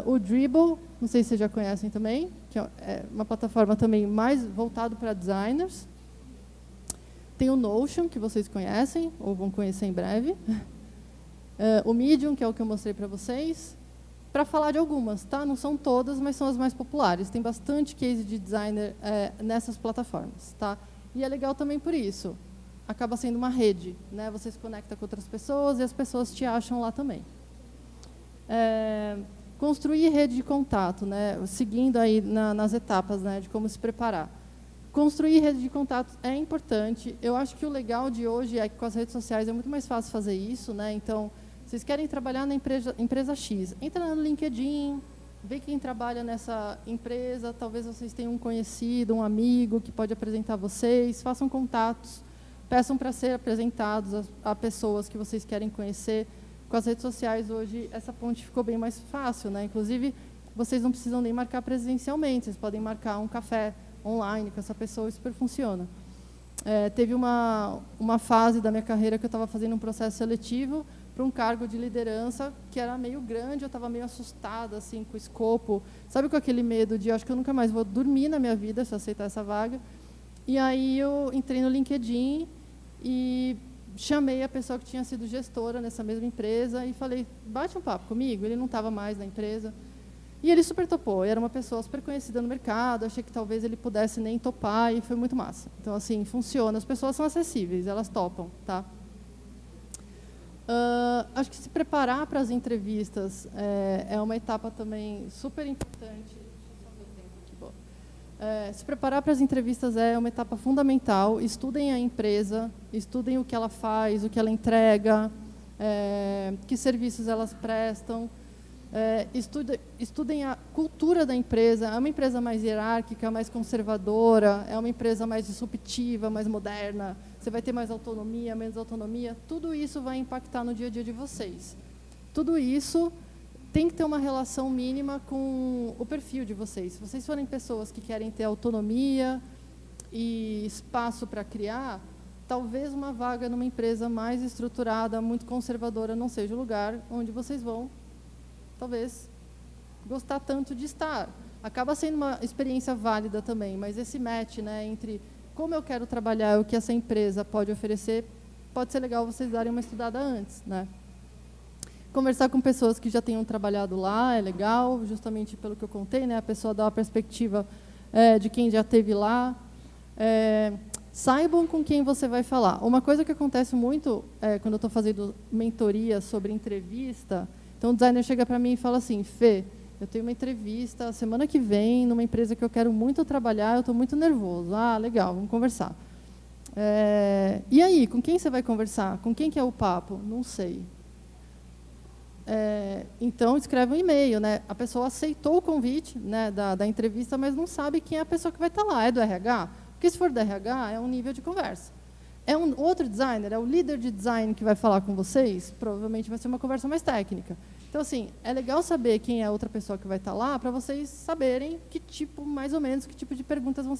O Dribbble, não sei se vocês já conhecem também, que é uma plataforma também mais voltada para designers. Tem o Notion, que vocês conhecem, ou vão conhecer em breve. O Medium, que é o que eu mostrei para vocês. Para falar de algumas, tá? Não são todas, mas são as mais populares. Tem bastante case de designer nessas plataformas, tá? E é legal também por isso. Acaba sendo uma rede, né? Você se conecta com outras pessoas e as pessoas te acham lá também. Construir rede de contato, né? Seguindo aí nas etapas, né, de como se preparar. Construir rede de contato é importante. Eu acho que o legal de hoje é que com as redes sociais é muito mais fácil fazer isso, né? Então, vocês querem trabalhar na empresa X, entra no LinkedIn, vê quem trabalha nessa empresa, talvez vocês tenham um conhecido, um amigo que pode apresentar vocês, façam contatos, peçam para ser apresentados a pessoas que vocês querem conhecer. Com as redes sociais, hoje, essa ponte ficou bem mais fácil, né? Inclusive, vocês não precisam nem marcar presencialmente, vocês podem marcar um café online com essa pessoa e super funciona. Teve uma fase da minha carreira que eu estava fazendo um processo seletivo para um cargo de liderança que era meio grande, eu estava meio assustada assim, com o escopo, sabe, com aquele medo de, acho que eu nunca mais vou dormir na minha vida se eu aceitar essa vaga. E aí eu entrei no LinkedIn e chamei a pessoa que tinha sido gestora nessa mesma empresa e falei, bate um papo comigo. Ele não estava mais na empresa. E ele super topou. Era uma pessoa super conhecida no mercado. Achei que talvez ele pudesse nem topar e foi muito massa. Então, assim, funciona. As pessoas são acessíveis, elas topam, tá? Acho que se preparar para as entrevistas é uma etapa também super importante. Se preparar para as entrevistas é uma etapa fundamental. Estudem a empresa, estudem o que ela faz, o que ela entrega, que serviços elas prestam. Estudem a cultura da empresa. É uma empresa mais hierárquica, mais conservadora, é uma empresa mais disruptiva, mais moderna. Você vai ter mais autonomia, menos autonomia. Tudo isso vai impactar no dia a dia de vocês. Tudo isso tem que ter uma relação mínima com o perfil de vocês. Se vocês forem pessoas que querem ter autonomia e espaço para criar, talvez uma vaga numa empresa mais estruturada, muito conservadora, não seja o lugar onde vocês vão, talvez, gostar tanto de estar. Acaba sendo uma experiência válida também, mas esse match, né, entre como eu quero trabalhar e o que essa empresa pode oferecer, pode ser legal vocês darem uma estudada antes, né? Conversar com pessoas que já tenham trabalhado lá é legal, justamente pelo que eu contei, né? A pessoa dá uma perspectiva de quem já esteve lá. Saibam com quem você vai falar. Uma coisa que acontece muito quando eu estou fazendo mentoria sobre entrevista, então o designer chega para mim e fala assim, Fê, eu tenho uma entrevista semana que vem numa empresa que eu quero muito trabalhar, eu estou muito nervoso. Ah, legal, vamos conversar. E aí, com quem você vai conversar? Com quem que é o papo? Não sei. Então, escreve um e-mail, né? A pessoa aceitou o convite, né, da entrevista, mas não sabe quem é a pessoa que vai estar lá. É do RH? Porque se for do RH, é um nível de conversa. É um outro designer, é o líder de design que vai falar com vocês, provavelmente vai ser uma conversa mais técnica. Então, assim, é legal saber quem é a outra pessoa que vai estar lá para vocês saberem que tipo, mais ou menos, que tipo de perguntas vão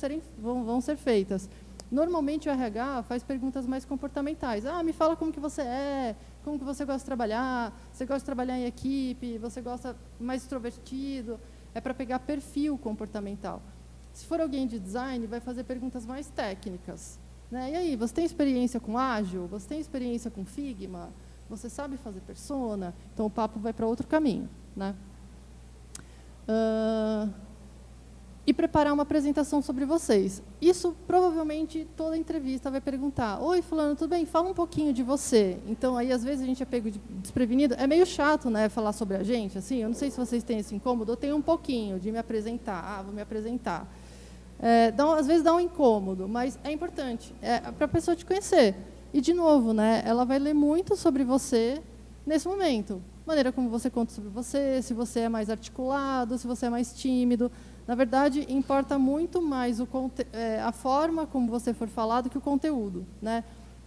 ser feitas. Normalmente, o RH faz perguntas mais comportamentais. Ah, me fala como que você é, como que você gosta de trabalhar, você gosta de trabalhar em equipe, você gosta mais extrovertido. É para pegar perfil comportamental. Se for alguém de design, vai fazer perguntas mais técnicas. Né? E aí, você tem experiência com Ágil? Você tem experiência com Figma? Você sabe fazer persona? Então, o papo vai para outro caminho. Né? E preparar uma apresentação sobre vocês. Isso, provavelmente, toda entrevista vai perguntar, oi, fulano, tudo bem? Fala um pouquinho de você. Então, aí, às vezes, a gente é pego desprevenido. É meio chato, né, falar sobre a gente. Assim, eu não sei se vocês têm esse incômodo, eu tenho um pouquinho de me apresentar. Ah, vou me apresentar. Às vezes dá um incômodo, mas é importante. Para a pessoa te conhecer. E, de novo, né, ela vai ler muito sobre você nesse momento. Maneira como você conta sobre você, se você é mais articulado, se você é mais tímido. Na verdade, importa muito mais a forma como você for falado que o conteúdo, né?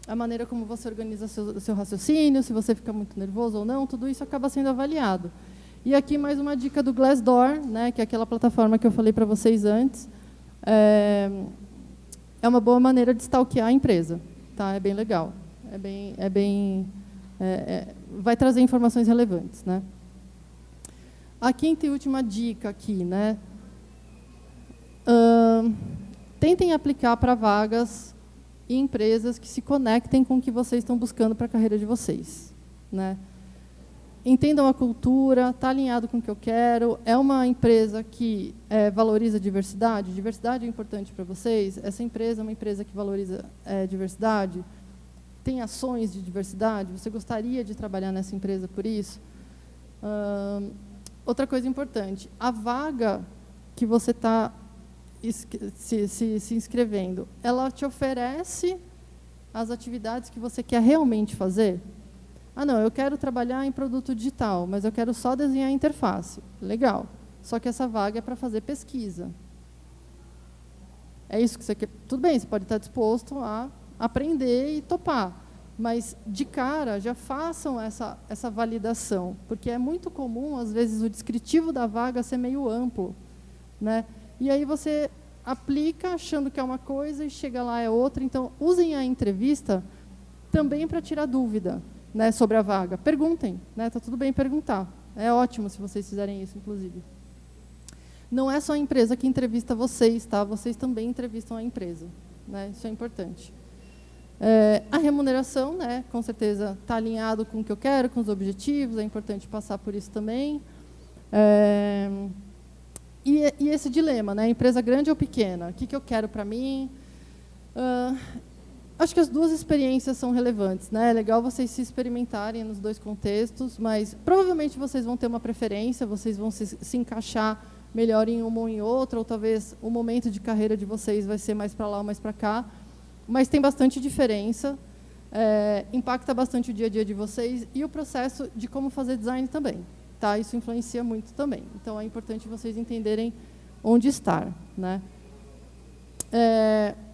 A maneira como você organiza seu raciocínio, se você fica muito nervoso ou não, tudo isso acaba sendo avaliado. E aqui mais uma dica do Glassdoor, né, que é aquela plataforma que eu falei para vocês antes. É uma boa maneira de stalkear a empresa, tá? É bem legal. Vai trazer informações relevantes, né? A quinta e última dica aqui, né? Tentem aplicar para vagas e empresas que se conectem com o que vocês estão buscando para a carreira de vocês, né? Entendam a cultura, está alinhado com o que eu quero, é uma empresa que valoriza diversidade, diversidade é importante para vocês, essa empresa é uma empresa que valoriza diversidade, tem ações de diversidade, você gostaria de trabalhar nessa empresa por isso? Outra coisa importante, a vaga que você está se inscrevendo, ela te oferece as atividades que você quer realmente fazer? Ah, não, eu quero trabalhar em produto digital, mas eu quero só desenhar a interface. Legal. Só que essa vaga é para fazer pesquisa. É isso que você quer? Tudo bem, você pode estar disposto a aprender e topar, mas, de cara, já façam essa validação, porque é muito comum, às vezes, o descritivo da vaga ser meio amplo, né? E aí você aplica achando que é uma coisa e chega lá é outra. Então, usem a entrevista também para tirar dúvida, né, sobre a vaga. Perguntem, né? Tá tudo bem perguntar. É ótimo se vocês fizerem isso, inclusive. Não é só a empresa que entrevista vocês, tá? Vocês também entrevistam a empresa, né? Isso é importante. A remuneração, né, com certeza está alinhado com o que eu quero, com os objetivos, é importante passar por isso também. E esse dilema, né, empresa grande ou pequena, o que eu quero para mim? Acho que as duas experiências são relevantes, né? É legal vocês se experimentarem nos dois contextos, mas provavelmente vocês vão ter uma preferência, vocês vão se encaixar melhor em uma ou em outra, ou talvez o momento de carreira de vocês vai ser mais para lá ou mais para cá, mas tem bastante diferença, impacta bastante o dia a dia de vocês e o processo de como fazer design também, tá? Isso influencia muito também. Então, é importante vocês entenderem onde estar, né?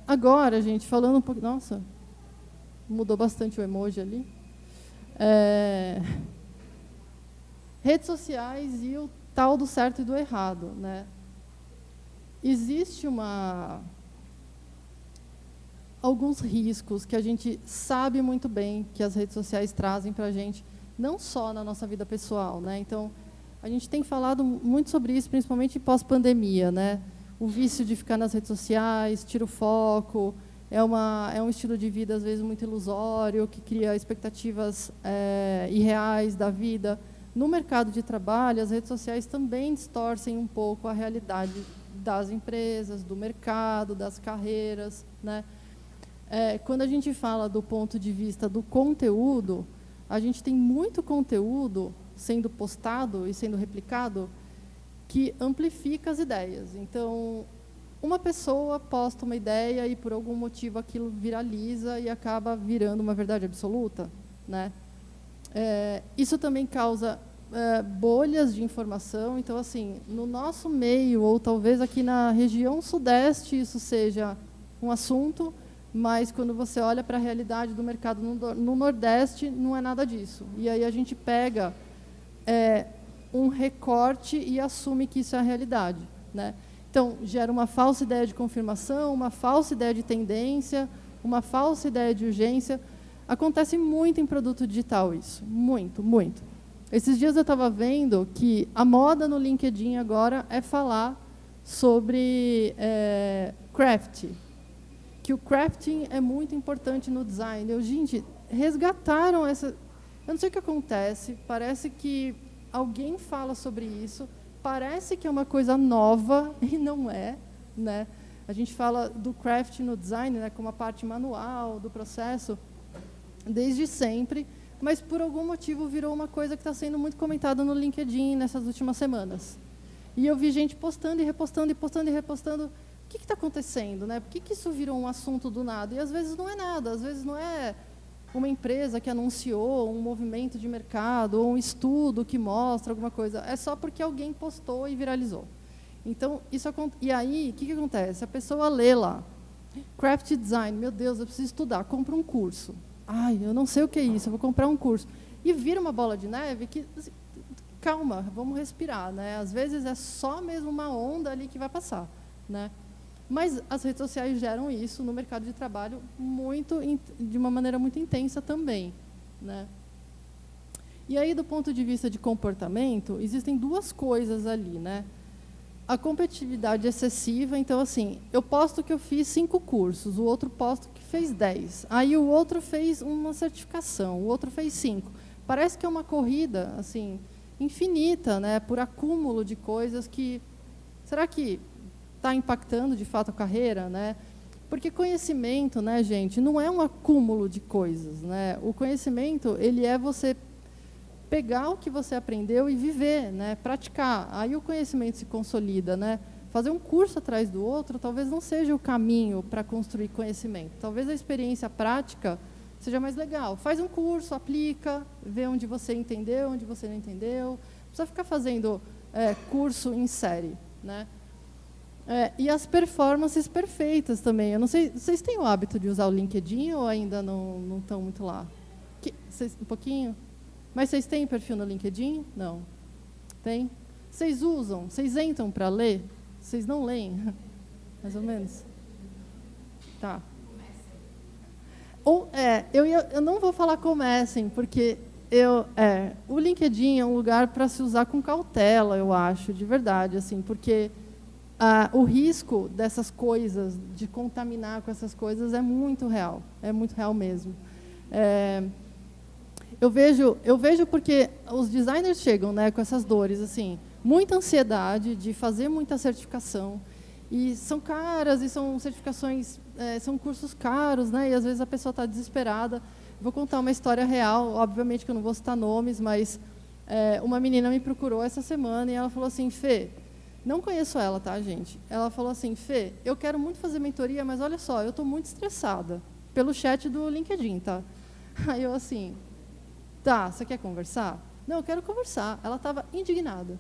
Agora, gente, falando um pouco... Nossa, mudou bastante o emoji ali. Redes sociais e o tal do certo e do errado, né? Existe alguns riscos que a gente sabe muito bem que as redes sociais trazem para a gente, não só na nossa vida pessoal, né? Então, a gente tem falado muito sobre isso, principalmente pós-pandemia, né? O vício de ficar nas redes sociais, tira o foco, é um estilo de vida, às vezes, muito ilusório, que cria expectativas irreais da vida. No mercado de trabalho, as redes sociais também distorcem um pouco a realidade das empresas, do mercado, das carreiras, né? Quando a gente fala do ponto de vista do conteúdo, a gente tem muito conteúdo sendo postado e sendo replicado que amplifica as ideias. Então, uma pessoa posta uma ideia e, por algum motivo, aquilo viraliza e acaba virando uma verdade absoluta, né? Isso também causa bolhas de informação. Então, assim, no nosso meio, ou talvez aqui na região sudeste, isso seja um assunto, mas quando você olha para a realidade do mercado no Nordeste, não é nada disso. E aí a gente pega um recorte e assume que isso é a realidade, né? Então, gera uma falsa ideia de confirmação, uma falsa ideia de tendência, uma falsa ideia de urgência. Acontece muito em produto digital isso, muito, muito. Esses dias eu estava vendo que a moda no LinkedIn agora é falar sobre craft, que o crafting é muito importante no design. Gente, resgataram essa... Eu não sei o que acontece, parece que alguém fala sobre isso, parece que é uma coisa nova e não é, né? A gente fala do craft no design, né, como a parte manual do processo, desde sempre, mas por algum motivo virou uma coisa que está sendo muito comentada no LinkedIn nessas últimas semanas. E eu vi gente postando e repostando e postando e repostando. O que está acontecendo, né? Por que isso virou um assunto do nada? E às vezes não é nada, às vezes não é uma empresa que anunciou um movimento de mercado ou um estudo que mostra alguma coisa. É só porque alguém postou e viralizou. Então, e aí, o que acontece? A pessoa lê lá, craft design, meu Deus, eu preciso estudar, compra um curso. Ai, eu não sei o que é isso, eu vou comprar um curso. E vira uma bola de neve que, calma, vamos respirar, né? Às vezes é só mesmo uma onda ali que vai passar, né? Mas as redes sociais geram isso no mercado de trabalho de uma maneira muito intensa também, né? E aí, do ponto de vista de comportamento, existem duas coisas ali, né? A competitividade excessiva, então, assim, eu posto que eu fiz 5 cursos, o outro posto que fez 10. Aí o outro fez uma certificação, o outro fez 5. Parece que é uma corrida, assim, infinita, né, por acúmulo de coisas que... Será que está impactando, de fato, a carreira, né? Porque conhecimento, né, gente, não é um acúmulo de coisas, né? O conhecimento, ele é você pegar o que você aprendeu e viver, né, praticar. Aí o conhecimento se consolida, né? Fazer um curso atrás do outro talvez não seja o caminho para construir conhecimento. Talvez a experiência prática seja mais legal. Faz um curso, aplica, vê onde você entendeu, onde você não entendeu. Não precisa ficar fazendo curso em série, né? E as performances perfeitas também. Eu não sei, vocês têm o hábito de usar o LinkedIn ou ainda não estão muito lá? Um pouquinho? Mas vocês têm perfil no LinkedIn? Não. Tem? Vocês usam? Vocês entram para ler? Vocês não leem? Mais ou menos? Tá. Eu não vou falar comecem, porque o LinkedIn é um lugar para se usar com cautela, eu acho, de verdade, assim, porque o risco dessas coisas, de contaminar com essas coisas, é muito real mesmo. Eu vejo porque os designers chegam, né, com essas dores, assim, muita ansiedade de fazer muita certificação, e são caras, e são certificações, são cursos caros, né, e às vezes a pessoa está desesperada. Vou contar uma história real, obviamente que eu não vou citar nomes, mas uma menina me procurou essa semana e ela falou assim, Fê, não conheço ela, tá, gente? Ela falou assim, Fê, eu quero muito fazer mentoria, mas olha só, eu estou muito estressada, pelo chat do LinkedIn, tá? Aí eu assim... Tá, você quer conversar? Não, eu quero conversar. Ela estava indignada.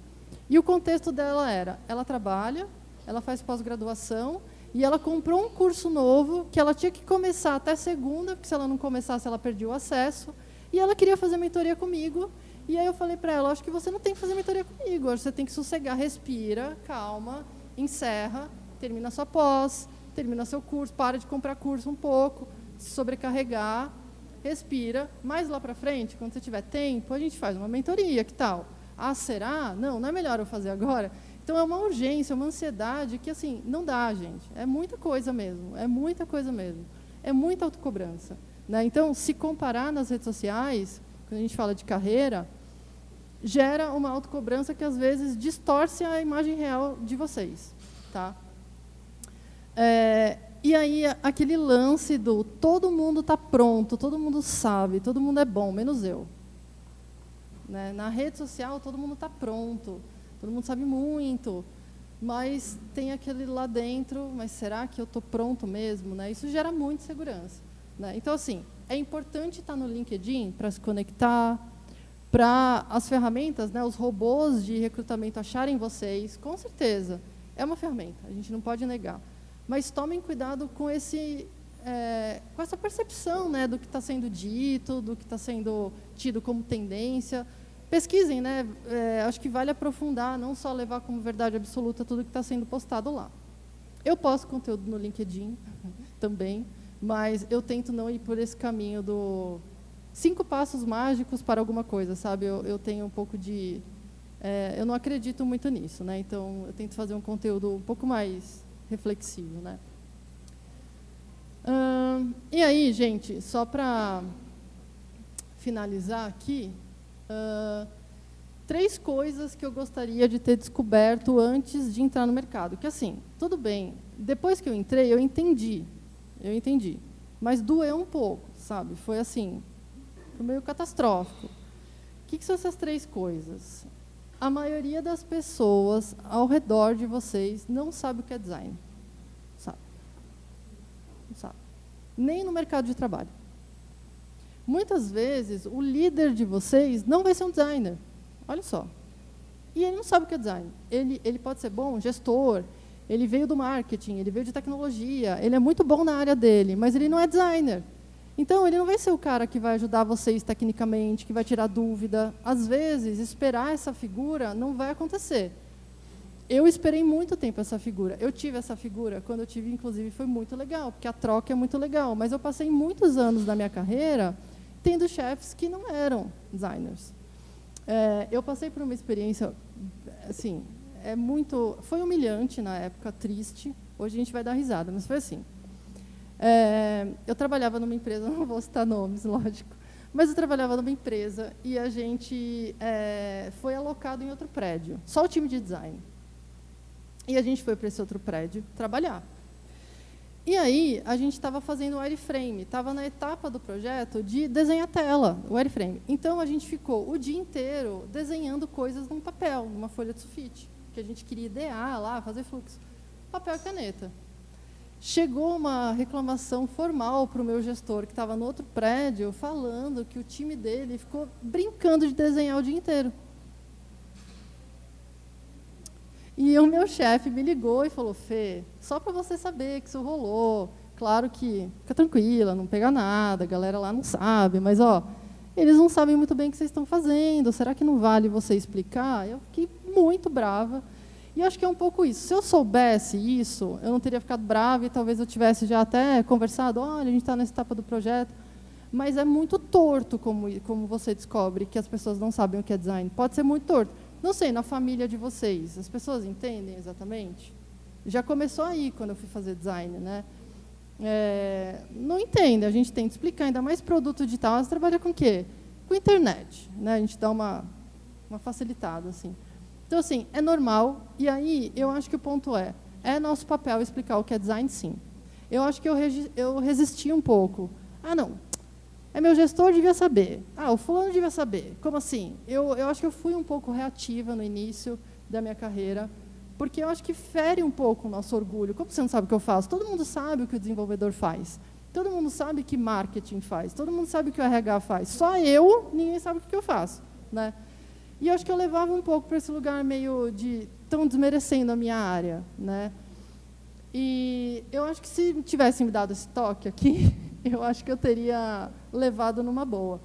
E o contexto dela era, ela trabalha, ela faz pós-graduação, e ela comprou um curso novo, que ela tinha que começar até segunda, porque se ela não começasse, ela perdia o acesso, e ela queria fazer mentoria comigo, e aí eu falei para ela, acho que você não tem que fazer mentoria comigo, acho que você tem que sossegar, respira, calma, encerra, termina sua pós, termina seu curso, para de comprar curso um pouco, se sobrecarregar, respira, mais lá para frente, quando você tiver tempo, a gente faz uma mentoria, que tal? Ah, será? Não é melhor eu fazer agora? Então, é uma urgência, uma ansiedade que, assim, não dá, gente. É muita coisa mesmo, é muita coisa mesmo. É muita autocobrança, né? Então, se comparar nas redes sociais, quando a gente fala de carreira, gera uma autocobrança que, às vezes, distorce a imagem real de vocês, tá? E aí, aquele lance do todo mundo está pronto, todo mundo sabe, todo mundo é bom, menos eu. Né? Na rede social, todo mundo está pronto, todo mundo sabe muito, mas tem aquele lá dentro, mas será que eu estou pronto mesmo? Né? Isso gera muita insegurança. Né? Então, assim, é importante estar no LinkedIn para se conectar, para as ferramentas, né, os robôs de recrutamento acharem vocês, com certeza, é uma ferramenta, a gente não pode negar. Mas tomem cuidado com com essa percepção, né, do que está sendo dito, do que está sendo tido como tendência. Pesquisem, né, acho que vale aprofundar, não só levar como verdade absoluta tudo que está sendo postado lá. Eu posto conteúdo no LinkedIn também, mas eu tento não ir por esse caminho do 5 passos mágicos para alguma coisa, sabe? Eu tenho um pouco de... eu não acredito muito nisso, né? Então, eu tento fazer um conteúdo um pouco mais reflexivo, né? E aí, gente, só para finalizar aqui, 3 coisas que eu gostaria de ter descoberto antes de entrar no mercado. Que, assim, tudo bem, depois que eu entrei, eu entendi, mas doeu um pouco, sabe? Foi assim, foi meio catastrófico. O que são essas 3 coisas? A maioria das pessoas ao redor de vocês não sabe o que é design. Não sabe. Nem no mercado de trabalho. Muitas vezes, o líder de vocês não vai ser um designer. Olha só. E ele não sabe o que é design. Ele pode ser bom gestor, ele veio do marketing, ele veio de tecnologia, ele é muito bom na área dele, mas ele não é designer. Então, ele não vai ser o cara que vai ajudar vocês tecnicamente, que vai tirar dúvida. Às vezes, esperar essa figura não vai acontecer. Eu esperei muito tempo essa figura. Eu tive essa figura, quando eu tive, inclusive, foi muito legal, porque a troca é muito legal. Mas eu passei muitos anos da minha carreira tendo chefes que não eram designers. Eu passei por uma experiência, assim, foi humilhante na época, triste. Hoje a gente vai dar risada, mas foi assim. Eu trabalhava numa empresa, não vou citar nomes, lógico, mas eu trabalhava numa empresa e a gente foi alocado em outro prédio, só o time de design. E a gente foi para esse outro prédio trabalhar. E aí, a gente estava fazendo o wireframe, estava na etapa do projeto de desenhar tela, o wireframe. Então, a gente ficou o dia inteiro desenhando coisas num papel, numa folha de sulfite, que a gente queria idear lá, fazer fluxo. Papel e caneta. Chegou uma reclamação formal para o meu gestor, que estava no outro prédio, falando que o time dele ficou brincando de desenhar o dia inteiro. E o meu chefe me ligou e falou, Fê, só para você saber que isso rolou, claro que fica tranquila, não pega nada, a galera lá não sabe, mas eles não sabem muito bem o que vocês estão fazendo, será que não vale você explicar? Eu fiquei muito brava. E acho que é um pouco isso. Se eu soubesse isso, eu não teria ficado brava e talvez eu tivesse já até conversado, olha, a gente está nessa etapa do projeto, mas é muito torto como você descobre que as pessoas não sabem o que é design. Pode ser muito torto. Não sei, na família de vocês, as pessoas entendem exatamente? Já começou aí, quando eu fui fazer design, né? Não entende, a gente tem que explicar, ainda mais produto digital, você trabalha com o quê? Com internet, né? A gente dá uma facilitada, assim. Então, assim, é normal, e aí eu acho que o ponto é nosso papel explicar o que é design, sim. Eu acho que eu resisti um pouco. Não, meu gestor devia saber. O fulano devia saber. Como assim? Eu acho que eu fui um pouco reativa no início da minha carreira, porque eu acho que fere um pouco o nosso orgulho. Como você não sabe o que eu faço? Todo mundo sabe o que o desenvolvedor faz. Todo mundo sabe o que marketing faz. Todo mundo sabe o que o RH faz. Só eu, ninguém sabe o que eu faço, né? E eu acho que eu levava um pouco para esse lugar meio de tão desmerecendo a minha área, né? E eu acho que se tivessem me dado esse toque aqui, eu acho que eu teria levado numa boa.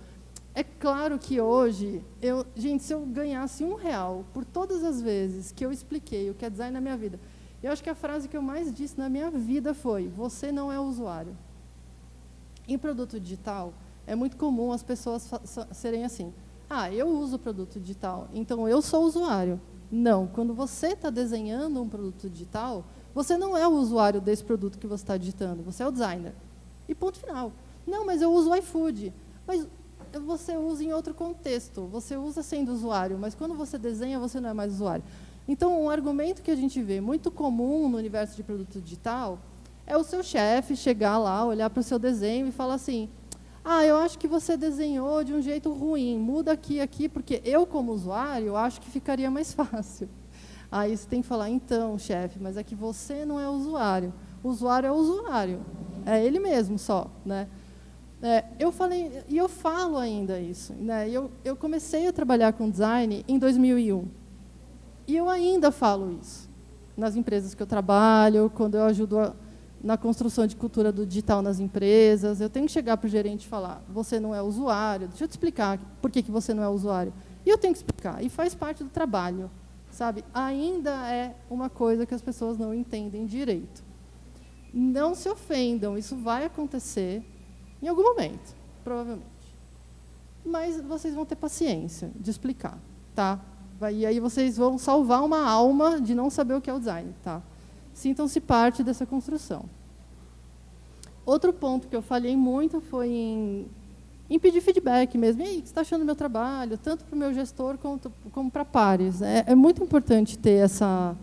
É claro que hoje, gente, se eu ganhasse R$1 por todas as vezes que eu expliquei o que é design na minha vida, eu acho que a frase que eu mais disse na minha vida foi, você não é o usuário. Em produto digital, é muito comum as pessoas serem assim, eu uso produto digital, então eu sou usuário. Não, quando você está desenhando um produto digital, você não é o usuário desse produto que você está digitando, você é o designer. E ponto final. Não, mas eu uso o iFood. Mas você usa em outro contexto, você usa sendo usuário, mas quando você desenha, você não é mais usuário. Então, um argumento que a gente vê muito comum no universo de produto digital é o seu chefe chegar lá, olhar para o seu desenho e falar assim, eu acho que você desenhou de um jeito ruim, muda aqui, porque eu, como usuário, acho que ficaria mais fácil. Aí você tem que falar, então, chefe, mas é que você não é usuário. O usuário é o usuário, é ele mesmo só, né? Eu falei, e eu falo ainda isso, né? Eu comecei a trabalhar com design em 2001, e eu ainda falo isso nas empresas que eu trabalho, quando eu ajudo na construção de cultura do digital nas empresas, eu tenho que chegar para o gerente e falar, você não é usuário, deixa eu te explicar por que você não é usuário. E eu tenho que explicar, e faz parte do trabalho, sabe? Ainda é uma coisa que as pessoas não entendem direito. Não se ofendam, isso vai acontecer em algum momento, provavelmente. Mas vocês vão ter paciência de explicar, tá? E aí vocês vão salvar uma alma de não saber o que é o design, tá? Sintam-se parte dessa construção. Outro ponto que eu falhei muito foi em pedir feedback mesmo. E aí, o que você está achando do meu trabalho? Tanto para o meu gestor como para pares. É muito importante ter essa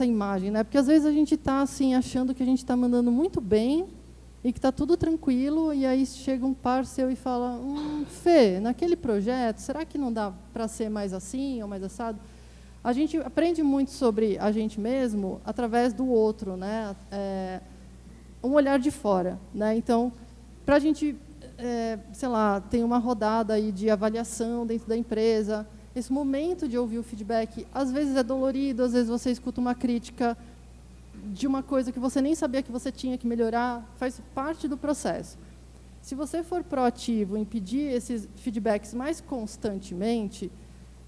imagem, né? Porque às vezes a gente está assim, achando que a gente está mandando muito bem e que está tudo tranquilo, e aí chega um par seu e fala, Fê, naquele projeto, será que não dá para ser mais assim ou mais assado? A gente aprende muito sobre a gente mesmo através do outro, né? Um olhar de fora, né? Então, para a gente, sei lá, tem uma rodada aí de avaliação dentro da empresa, esse momento de ouvir o feedback, às vezes é dolorido, às vezes você escuta uma crítica de uma coisa que você nem sabia que você tinha que melhorar, faz parte do processo. Se você for proativo em pedir esses feedbacks mais constantemente,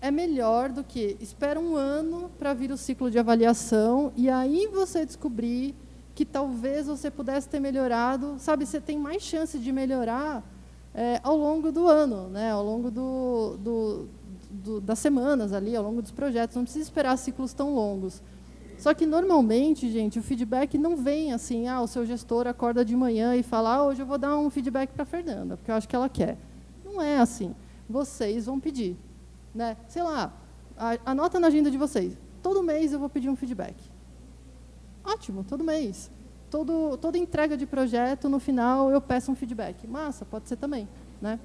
é melhor do que espera um ano para vir o ciclo de avaliação e aí você descobrir que talvez você pudesse ter melhorado, sabe, você tem mais chance de melhorar ao longo do ano, né, ao longo das semanas ali, ao longo dos projetos, não precisa esperar ciclos tão longos. Só que, normalmente, gente, o feedback não vem assim, o seu gestor acorda de manhã e fala, hoje eu vou dar um feedback para a Fernanda, porque eu acho que ela quer. Não é assim. Vocês vão pedir. Né? Sei lá, anota na agenda de vocês. Todo mês eu vou pedir um feedback. Ótimo, todo mês. Toda entrega de projeto, no final, eu peço um feedback. Massa, pode ser também. Né?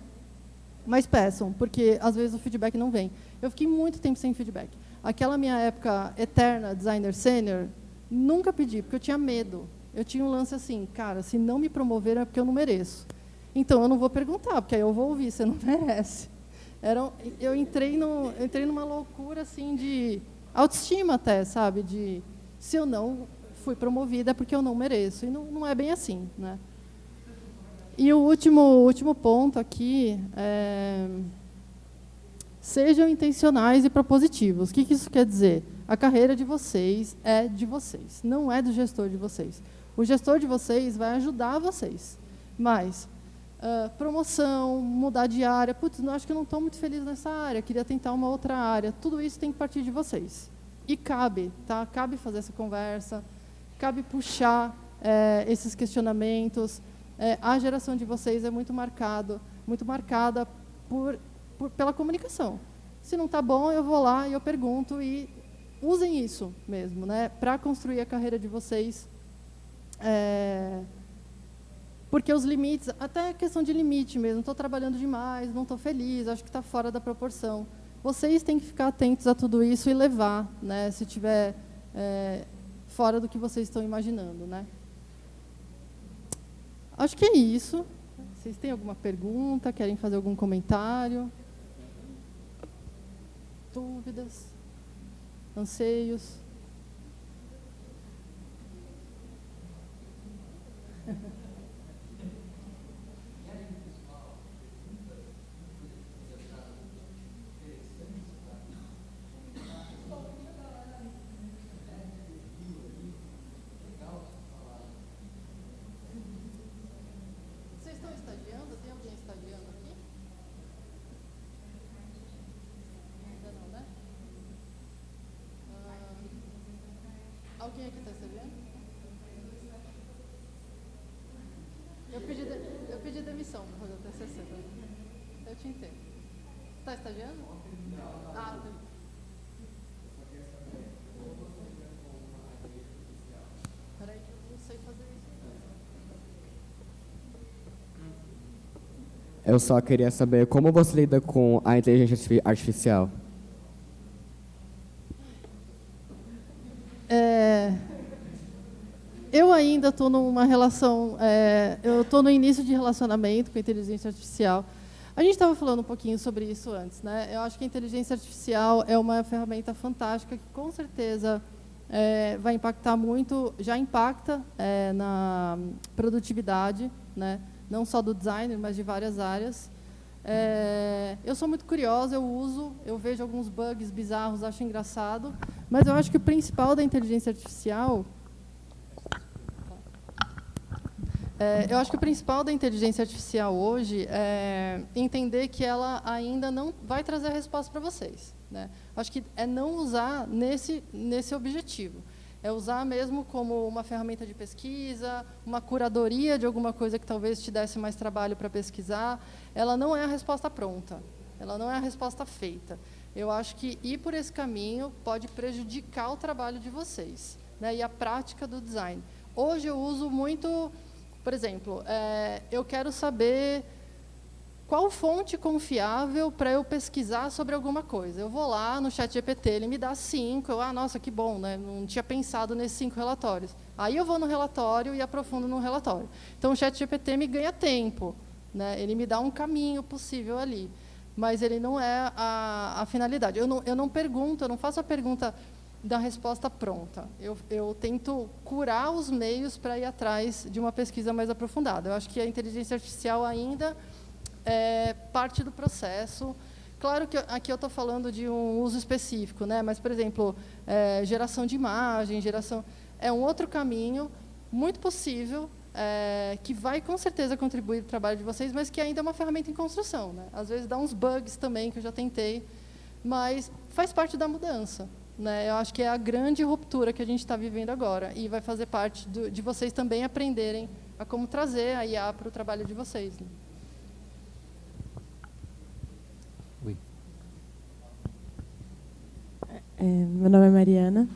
Mas peçam, porque, às vezes, o feedback não vem. Eu fiquei muito tempo sem feedback. Aquela minha época eterna, designer sênior, nunca pedi, porque eu tinha medo. Eu tinha um lance assim, cara, se não me promoveram é porque eu não mereço. Então, eu não vou perguntar, porque aí eu vou ouvir, você não merece. Eu entrei numa loucura assim, de autoestima até, sabe? De, se eu não fui promovida é porque eu não mereço. E não é bem assim. Né? E o último ponto aqui é... Sejam intencionais e propositivos. O que isso quer dizer? A carreira de vocês é de vocês, não é do gestor de vocês. O gestor de vocês vai ajudar vocês. Mas, promoção, mudar de área, putz, acho que eu não estou muito feliz nessa área, queria tentar uma outra área. Tudo isso tem que partir de vocês. E cabe, tá? Cabe fazer essa conversa, cabe puxar esses questionamentos. A geração de vocês é muito marcada pela comunicação. Se não está bom, eu vou lá e eu pergunto e usem isso mesmo, né, para construir a carreira de vocês. Porque os limites, até questão de limite mesmo, estou trabalhando demais, não estou feliz, acho que está fora da proporção. Vocês têm que ficar atentos a tudo isso e levar, né, se estiver fora do que vocês estão imaginando. Né. Acho que é isso. Vocês têm alguma pergunta? Querem fazer algum comentário? Dúvidas? Anseios? Vocês estão estagiando? Tem alguém estagiando aqui? Ainda não, né? Alguém aqui está estagiando? Eu pedi demissão para fazer o TCC. Eu te entendo. Está estagiando? Ah, tá. Peraí que eu não sei fazer isso. Eu só queria saber como você lida com a inteligência artificial. Eu ainda estou numa relação, eu estou no início de relacionamento com a inteligência artificial. A gente estava falando um pouquinho sobre isso antes, né? Eu acho que a inteligência artificial é uma ferramenta fantástica que, com certeza, vai impactar muito, já impacta na produtividade, né? Não só do designer, mas de várias áreas. Eu sou muito curiosa, eu uso, eu vejo alguns bugs bizarros, acho engraçado, mas eu acho que o principal da inteligência artificial... eu acho que o principal da inteligência artificial hoje é entender que ela ainda não vai trazer a resposta para vocês. Né? Acho que é não usar nesse objetivo. É usar mesmo como uma ferramenta de pesquisa, uma curadoria de alguma coisa que talvez te desse mais trabalho para pesquisar. Ela não é a resposta pronta, ela não é a resposta feita. Eu acho que ir por esse caminho pode prejudicar o trabalho de vocês, né? E a prática do design. Hoje eu uso muito... Por exemplo, eu quero saber qual fonte confiável para eu pesquisar sobre alguma coisa. Eu vou lá no ChatGPT, ele me dá 5, nossa, que bom, né? Não tinha pensado nesses 5 relatórios. Aí eu vou no relatório e aprofundo no relatório. Então, o ChatGPT me ganha tempo, né? Ele me dá um caminho possível ali. mas ele não é a finalidade. Eu não pergunto, eu não faço a pergunta da resposta pronta. Eu tento curar os meios para ir atrás de uma pesquisa mais aprofundada. Eu acho que a inteligência artificial ainda é parte do processo. Claro que aqui eu estou falando de um uso específico, né? Mas, por exemplo, geração de imagem, é um outro caminho muito possível, que vai, com certeza, contribuir para o trabalho de vocês, mas que ainda é uma ferramenta em construção, né? Às vezes dá uns bugs também, que eu já tentei, mas faz parte da mudança, né? Eu acho que é a grande ruptura que a gente está vivendo agora, e vai fazer parte de vocês também aprenderem a como trazer a IA para o trabalho de vocês, né? Meu nome é Mariana.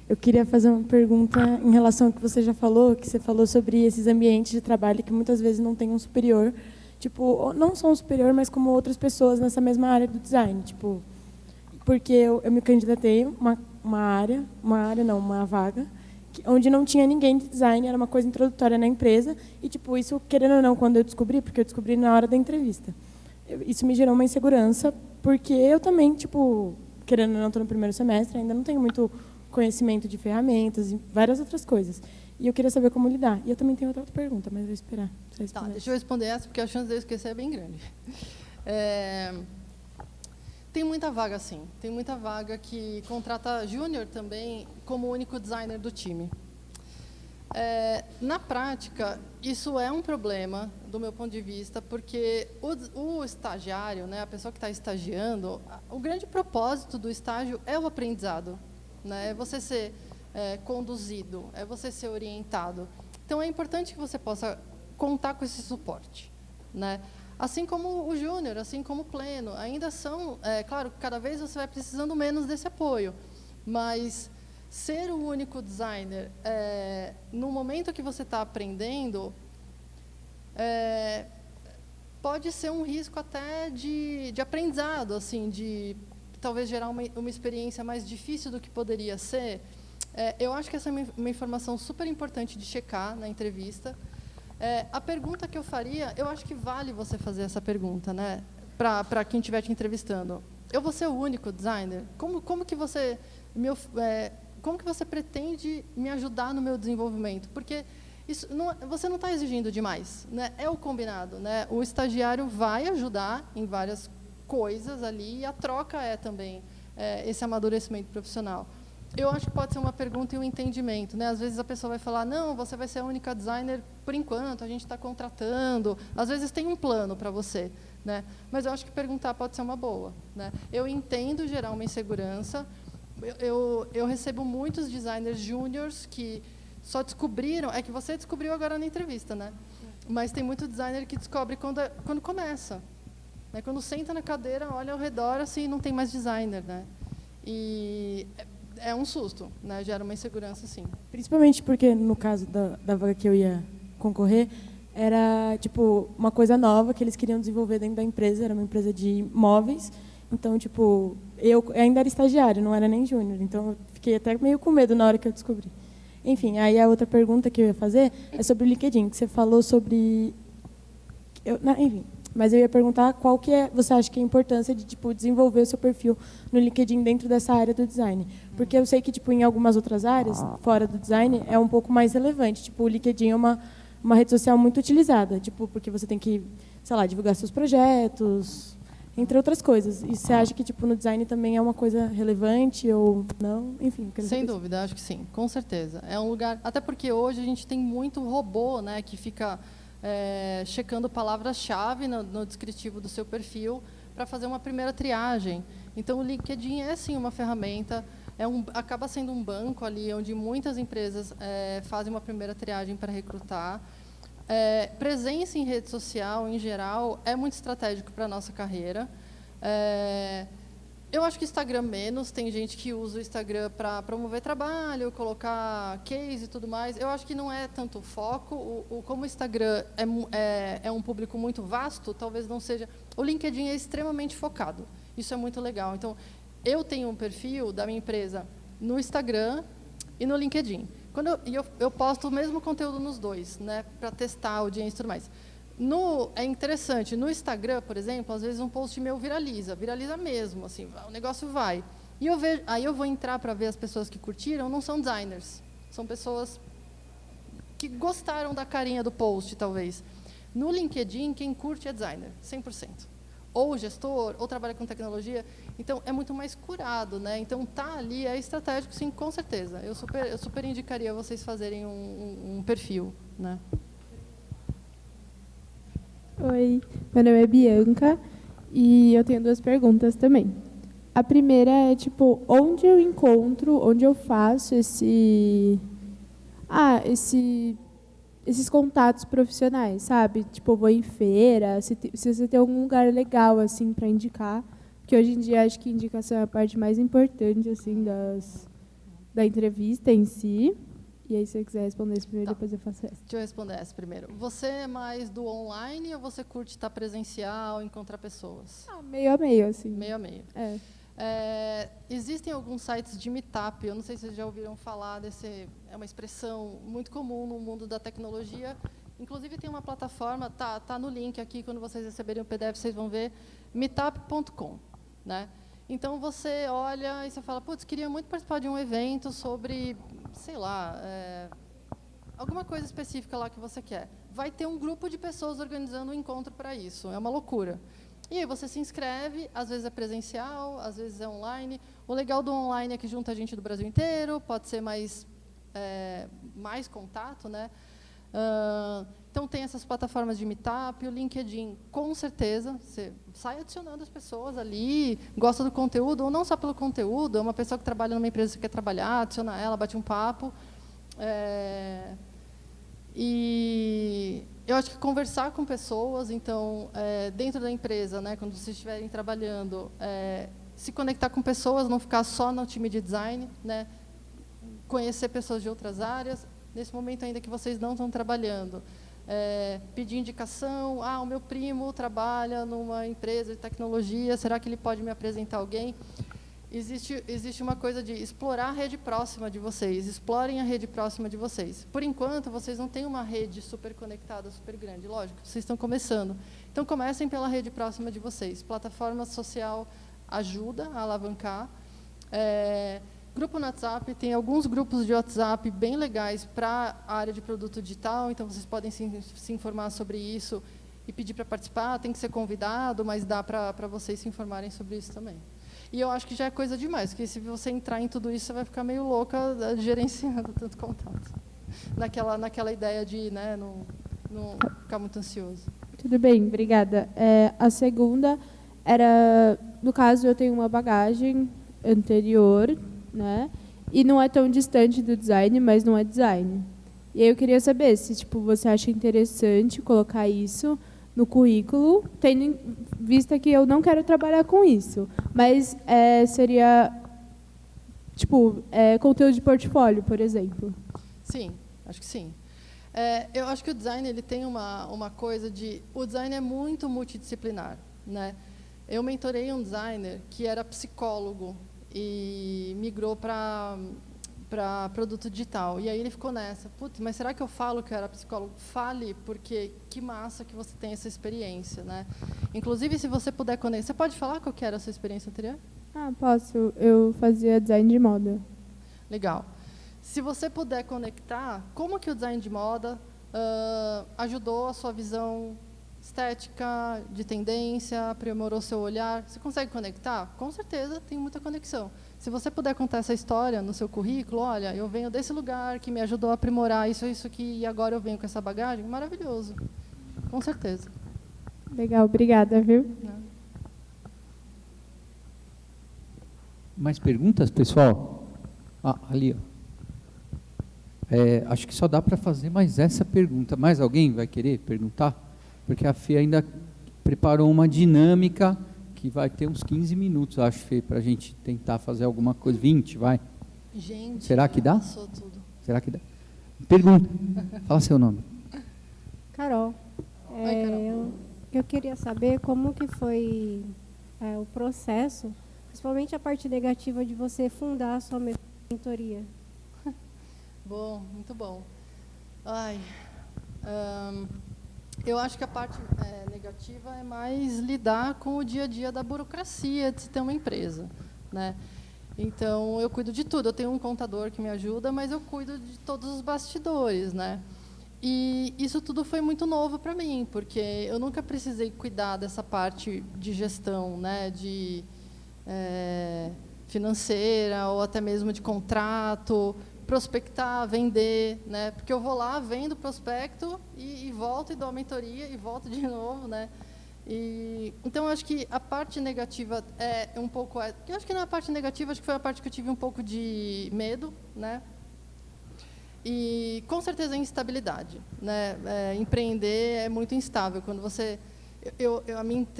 Eu queria fazer uma pergunta em relação ao que você já falou, que você falou sobre esses ambientes de trabalho que muitas vezes não tem um superior, tipo, não só um superior, mas como outras pessoas nessa mesma área do design, tipo, porque eu me candidatei uma vaga, onde não tinha ninguém de design, era uma coisa introdutória na empresa, e tipo, isso, querendo ou não, quando eu descobri, porque eu descobri na hora da entrevista, isso me gerou uma insegurança, porque eu também, tipo, querendo ou não, estou no primeiro semestre, ainda não tenho muito conhecimento de ferramentas e várias outras coisas. E eu queria saber como lidar. E eu também tenho outra pergunta, mas vou esperar. Tá, deixa eu responder essa, porque a chance de eu esquecer é bem grande. Tem muita vaga, sim. Tem muita vaga que contrata júnior também como único designer do time. Na prática, isso é um problema, do meu ponto de vista, porque o estagiário, né, a pessoa que está estagiando, o grande propósito do estágio é o aprendizado, né, é você ser conduzido, é você ser orientado. Então, é importante que você possa contar com esse suporte, né? Assim como o júnior, assim como o pleno, ainda são, claro, cada vez você vai precisando menos desse apoio, mas ser o único designer, no momento que você está aprendendo, pode ser um risco até de aprendizado, assim, de talvez gerar uma experiência mais difícil do que poderia ser. Eu acho que essa é uma informação super importante de checar na entrevista. A pergunta que eu faria, eu acho que vale você fazer essa pergunta, né, para quem estiver te entrevistando. Eu vou ser o único designer? Como que você como que você pretende me ajudar no meu desenvolvimento? Porque isso você não está exigindo demais, né? É o combinado, né? O estagiário vai ajudar em várias coisas ali, e a troca é também esse amadurecimento profissional. Eu acho que pode ser uma pergunta e um entendimento, né? Às vezes a pessoa vai falar, não, você vai ser a única designer por enquanto, a gente está contratando. Às vezes tem um plano para você, né? Mas eu acho que perguntar pode ser uma boa, né? Eu entendo gerar uma insegurança. Eu recebo muitos designers júniors que só descobriram, que você descobriu agora na entrevista, né? Mas tem muito designer que descobre quando começa, né? Quando senta na cadeira, olha ao redor, assim, não tem mais designer, né? E é um susto, né? Gera uma insegurança, sim. Principalmente porque, no caso da vaga que eu ia concorrer, era tipo uma coisa nova que eles queriam desenvolver dentro da empresa, era uma empresa de móveis. Então, tipo, eu ainda era estagiário, não era nem júnior, então eu fiquei até meio com medo na hora que eu descobri. Enfim, aí a outra pergunta que eu ia fazer é sobre o LinkedIn, que você falou sobre... enfim, mas eu ia perguntar qual que você acha que é a importância de tipo, desenvolver o seu perfil no LinkedIn dentro dessa área do design. Porque eu sei que tipo, em algumas outras áreas, fora do design, é um pouco mais relevante. Tipo, o LinkedIn é uma rede social muito utilizada, tipo, porque você tem que, sei lá, divulgar seus projetos, entre outras coisas. E você acha que tipo, no design também é uma coisa relevante ou não? Enfim. Sem dúvida, acho que sim, com certeza. É um lugar... Até porque hoje a gente tem muito robô, né, que fica checando palavras-chave no descritivo do seu perfil para fazer uma primeira triagem. Então, o LinkedIn é, sim, uma ferramenta, acaba sendo um banco ali onde muitas empresas fazem uma primeira triagem para recrutar. Presença em rede social, em geral, é muito estratégico para a nossa carreira. Eu acho que o Instagram menos, tem gente que usa o Instagram para promover trabalho, colocar case e tudo mais. Eu acho que não é tanto o foco. Como o Instagram é um público muito vasto, talvez não seja... O LinkedIn é extremamente focado. Isso é muito legal. Então, eu tenho um perfil da minha empresa no Instagram e no LinkedIn. Eu posto o mesmo conteúdo nos dois, né, para testar a audiência e tudo mais. É interessante, no Instagram, por exemplo, às vezes um post meu viraliza mesmo, assim, o negócio vai. E aí eu vou entrar para ver as pessoas que curtiram, não são designers, são pessoas que gostaram da carinha do post, talvez. No LinkedIn, quem curte é designer, 100%. Ou gestor, ou trabalha com tecnologia. Então, é muito mais curado, né? Então, tá ali é estratégico, sim, com certeza. Eu super indicaria vocês fazerem um perfil, né? Oi, meu nome é Bianca e eu tenho 2 perguntas também. A primeira é, tipo, onde eu faço esses contatos profissionais, sabe? Tipo, eu vou em feira, se você tem algum lugar legal, assim, para indicar, que hoje em dia acho que indicação é a parte mais importante, assim, da entrevista em si. E aí, se você quiser responder isso primeiro, depois eu faço essa. Deixa eu responder essa primeiro. Você é mais do online ou você curte estar presencial, encontrar pessoas? Meio a meio, assim. Meio a meio. Existem alguns sites de meetup, eu não sei se vocês já ouviram falar é uma expressão muito comum no mundo da tecnologia. Inclusive, tem uma plataforma, tá no link aqui, quando vocês receberem o PDF, vocês vão ver, meetup.com, né? Então, você olha e você fala, putz, queria muito participar de um evento sobre, sei lá, alguma coisa específica lá que você quer. Vai ter um grupo de pessoas organizando um encontro para isso. É uma loucura. E aí você se inscreve, às vezes é presencial, às vezes é online. O legal do online é que junta gente do Brasil inteiro, pode ser mais contato, né? Então, tem essas plataformas de meetup, o LinkedIn, com certeza, você sai adicionando as pessoas ali, gosta do conteúdo, ou não só pelo conteúdo, é uma pessoa que trabalha numa empresa que quer trabalhar, adiciona ela, bate um papo. E eu acho que conversar com pessoas, então, dentro da empresa, né, quando vocês estiverem trabalhando, se conectar com pessoas, não ficar só no time de design, né, conhecer pessoas de outras áreas, nesse momento ainda que vocês não estão trabalhando. Pedir indicação, o meu primo trabalha numa empresa de tecnologia, será que ele pode me apresentar alguém? Existe uma coisa de explorar a rede próxima de vocês, explorem a rede próxima de vocês. Por enquanto, vocês não têm uma rede super conectada, super grande, lógico, vocês estão começando. Então, comecem pela rede próxima de vocês. Plataforma social ajuda a alavancar. Grupo no WhatsApp, tem alguns grupos de WhatsApp bem legais para a área de produto digital, então vocês podem se informar sobre isso e pedir para participar, tem que ser convidado, mas dá para vocês se informarem sobre isso também. E eu acho que já é coisa demais, porque se você entrar em tudo isso, você vai ficar meio louca gerenciando tanto contato. Naquela ideia de, né, não ficar muito ansioso. Tudo bem, obrigada. A segunda era, no caso, eu tenho uma bagagem anterior, né? E não é tão distante do design, mas não é design. E aí eu queria saber se, tipo, você acha interessante colocar isso no currículo, tendo em vista que eu não quero trabalhar com isso, mas seria, tipo, conteúdo de portfólio, por exemplo. Sim, acho que sim. Eu acho que o design ele tem uma coisa de... O design é muito multidisciplinar, né? Eu mentorei um designer que era psicólogo e migrou para produto digital. E aí ele ficou nessa, putz, mas será que eu falo que eu era psicólogo? Fale, porque que massa que você tem essa experiência, né? Inclusive, se você puder conectar... Você pode falar qual que era a sua experiência anterior? Posso. Eu fazia design de moda. Legal. Se você puder conectar, como que o design de moda ajudou a sua visão estética, de tendência, aprimorou seu olhar? Você consegue conectar? Com certeza, tem muita conexão. Se você puder contar essa história no seu currículo, olha, eu venho desse lugar que me ajudou a aprimorar isso aqui, e agora eu venho com essa bagagem, maravilhoso. Com certeza. Legal, obrigada, viu? Mais perguntas, pessoal? Ali, ó. Acho que só dá para fazer mais essa pergunta. Mais alguém vai querer perguntar? Porque a Fê ainda preparou uma dinâmica que vai ter uns 15 minutos, acho, Fê, para a gente tentar fazer alguma coisa. 20, vai. Gente, será que dá? passou tudo. Será que dá? Pergunta. Fala seu nome. Carol. Oi, Carol. Eu queria saber como que foi o processo, principalmente a parte negativa de você fundar a sua mentoria. Bom, muito bom. Eu acho que a parte negativa é mais lidar com o dia a dia da burocracia de se ter uma empresa, né? Então, eu cuido de tudo. Eu tenho um contador que me ajuda, mas eu cuido de todos os bastidores, né? E isso tudo foi muito novo para mim, porque eu nunca precisei cuidar dessa parte de gestão, né? De financeira ou até mesmo de contrato, prospectar, vender, né? Porque eu vou lá, vendo prospecto e volto e dou a mentoria e volto de novo, né? Então, eu acho que a parte negativa é um pouco... Eu acho que na parte negativa, acho que foi a parte que eu tive um pouco de medo, né? E, com certeza, a instabilidade, né? Empreender é muito instável. Quando você...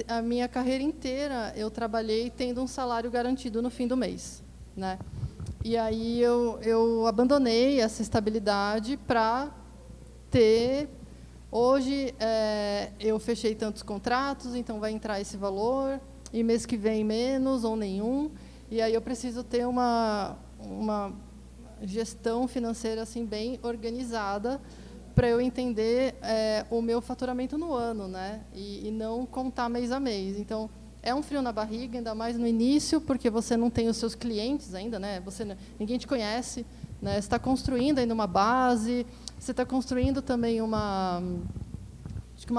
a minha carreira inteira, eu trabalhei tendo um salário garantido no fim do mês, né? E aí eu abandonei essa estabilidade para ter... Hoje, eu fechei tantos contratos, então vai entrar esse valor, e mês que vem menos ou nenhum, e aí eu preciso ter uma gestão financeira assim, bem organizada para eu entender o meu faturamento no ano, né? E não contar mês a mês. Então, é um frio na barriga, ainda mais no início, porque você não tem os seus clientes ainda, né? Ninguém te conhece, né? Você está construindo ainda uma base, você está construindo também uma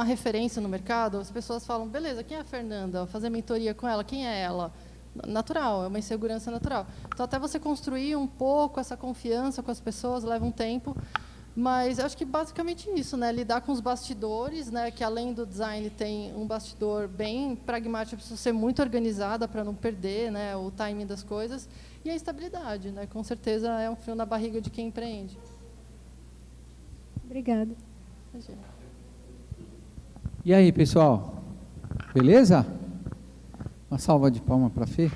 referência no mercado. As pessoas falam, beleza, quem é a Fernanda? Vou fazer mentoria com ela, quem é ela? Natural, é uma insegurança natural. Então, até você construir um pouco essa confiança com as pessoas, leva um tempo. Mas acho que basicamente isso, né? Lidar com os bastidores, né? Que além do design tem um bastidor bem pragmático, precisa ser muito organizada para não perder, né? O timing das coisas. E a estabilidade, né? Com certeza é um frio na barriga de quem empreende. Obrigada. E aí, pessoal? Beleza? Uma salva de palmas para a Fê.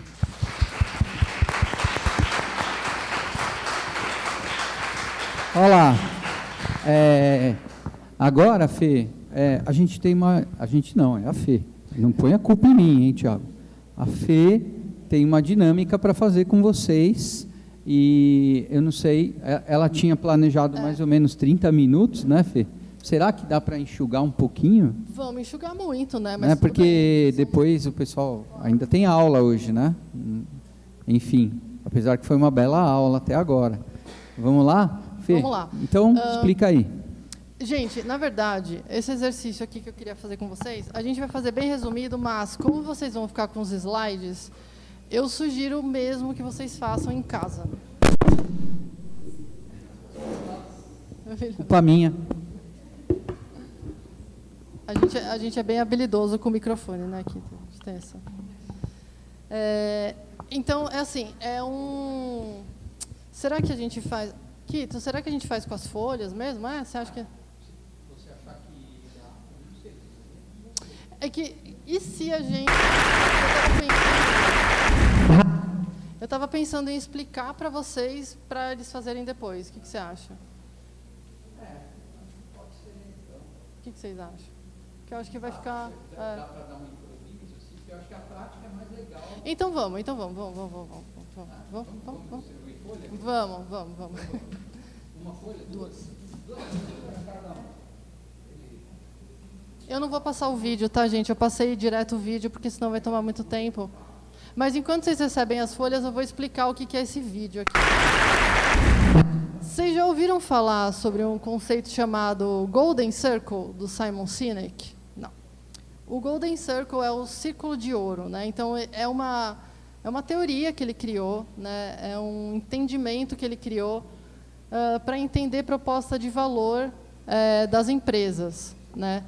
Olha lá. Agora, Fê, a gente tem uma... A gente não, é a Fê. Não põe a culpa em mim, hein, Thiago? A Fê tem uma dinâmica para fazer com vocês e eu não sei, ela tinha planejado mais ou menos 30 minutos, né, Fê? Será que dá para enxugar um pouquinho? Vamos enxugar muito, né? Mas porque depois o pessoal ainda tem aula hoje, né? Enfim, apesar que foi uma bela aula até agora. Vamos lá, Fê? Vamos lá. Então, explica aí. Gente, na verdade, esse exercício aqui que eu queria fazer com vocês, a gente vai fazer bem resumido, mas como vocês vão ficar com os slides, eu sugiro mesmo que vocês façam em casa. Culpa minha. A gente é bem habilidoso com o microfone, né, Kito? A gente tem essa. Então, é assim, será que a gente faz... Kito, será que a gente faz com as folhas mesmo? Você acha que... Você achar que... É que... E se a gente... Eu estava pensando em explicar para vocês, para eles fazerem depois. O que você acha? Pode ser, então. O que vocês acham? Que eu acho que vai ficar... Dá para dar um improviso, assim, porque eu acho que a prática é mais legal. Então vamos. Vamos. Uma folha? Duas. Eu não vou passar o vídeo, tá, gente? Eu passei direto o vídeo, porque senão vai tomar muito tempo. Mas enquanto vocês recebem as folhas, eu vou explicar o que é esse vídeo aqui. Vocês já ouviram falar sobre um conceito chamado Golden Circle, do Simon Sinek? Não. O Golden Circle é o círculo de ouro, né? Então, é uma teoria que ele criou, né? É um entendimento que ele criou para entender proposta de valor das empresas, né?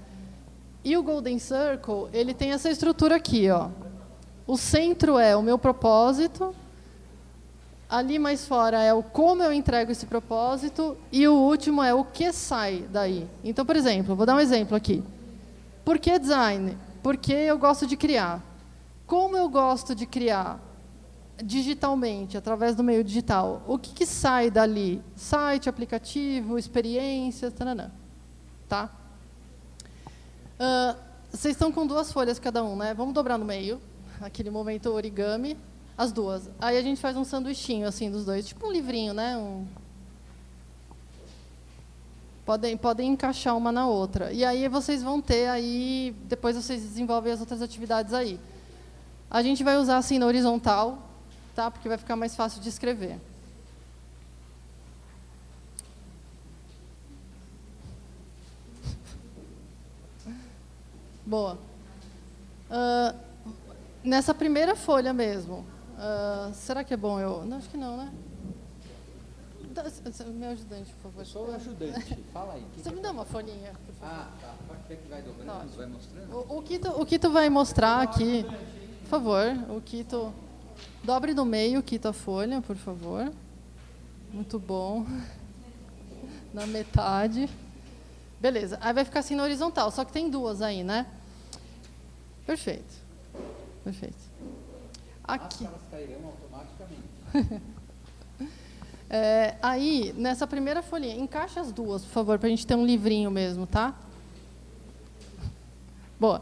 E o Golden Circle, ele tem essa estrutura aqui, ó. O centro é o meu propósito, ali mais fora é o como eu entrego esse propósito e o último é o que sai daí. Então, por exemplo, vou dar um exemplo aqui. Por que design? Porque eu gosto de criar. Como eu gosto de criar? Digitalmente, através do meio digital. O que sai dali? Site, aplicativo, experiência, taranã. Tá? Vocês estão com 2 folhas cada um, né? Vamos dobrar no meio. Aquele momento origami, as 2. Aí a gente faz um sanduichinho assim dos dois, tipo um livrinho, né? Podem encaixar uma na outra. E aí vocês vão ter aí, depois vocês desenvolvem as outras atividades aí. A gente vai usar assim na horizontal, tá? Porque vai ficar mais fácil de escrever. Boa. Nessa primeira folha mesmo, será que é bom eu... Não, acho que não, né? Meu ajudante, por favor. Eu sou o ajudante, fala aí. Você me dá uma folhinha, por favor? Tá. Pode ser que vai dobrando, Não, vai mostrando? O Quito vai mostrar aqui, por favor. O Quito, dobre no meio, Quito, a folha, por favor. Muito bom. Na metade. Beleza, aí vai ficar assim na horizontal, só que tem duas aí, né? Perfeito. Perfeito. Aqui. Elas cairão automaticamente. Aí, nessa primeira folhinha, encaixa as duas, por favor, para a gente ter um livrinho mesmo, tá? Boa.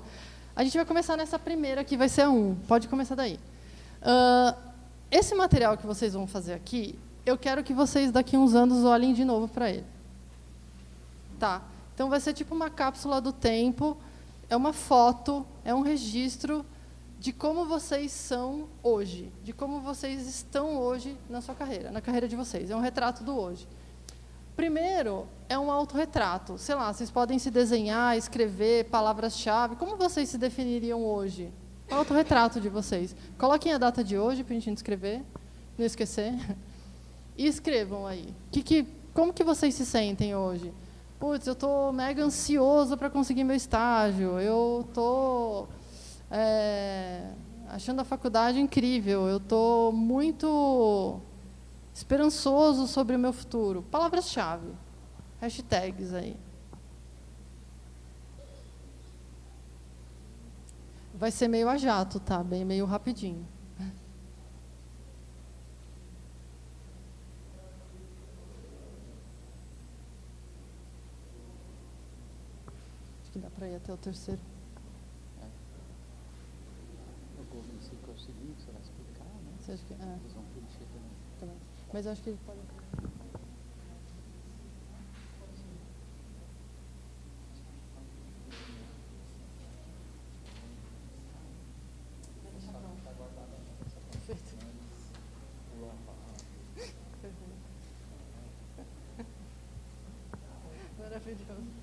A gente vai começar nessa primeira, que vai ser a 1. Pode começar daí. Esse material que vocês vão fazer aqui, eu quero que vocês, daqui a uns anos, olhem de novo para ele. Tá? Então, vai ser tipo uma cápsula do tempo, é uma foto, é um registro de como vocês são hoje, de como vocês estão hoje na sua carreira, na carreira de vocês. É um retrato do hoje. Primeiro, é um autorretrato. Sei lá, vocês podem se desenhar, escrever palavras-chave. Como vocês se definiriam hoje? O autorretrato de vocês. Coloquem a data de hoje para a gente escrever, não esquecer. E escrevam aí. Como que vocês se sentem hoje? Putz, eu estou mega ansioso para conseguir meu estágio. Eu estou achando a faculdade incrível. Eu estou muito esperançoso sobre o meu futuro. Palavras-chave. Hashtags aí. Vai ser meio a jato, tá? Meio rapidinho. Acho que dá para ir até o terceiro. Não sei qual é o seguinte, você vai explicar, né? Você acha que... Eles vão preencher também. Tá bom. Mas eu acho que ele pode... Perfeito. Maravilhoso.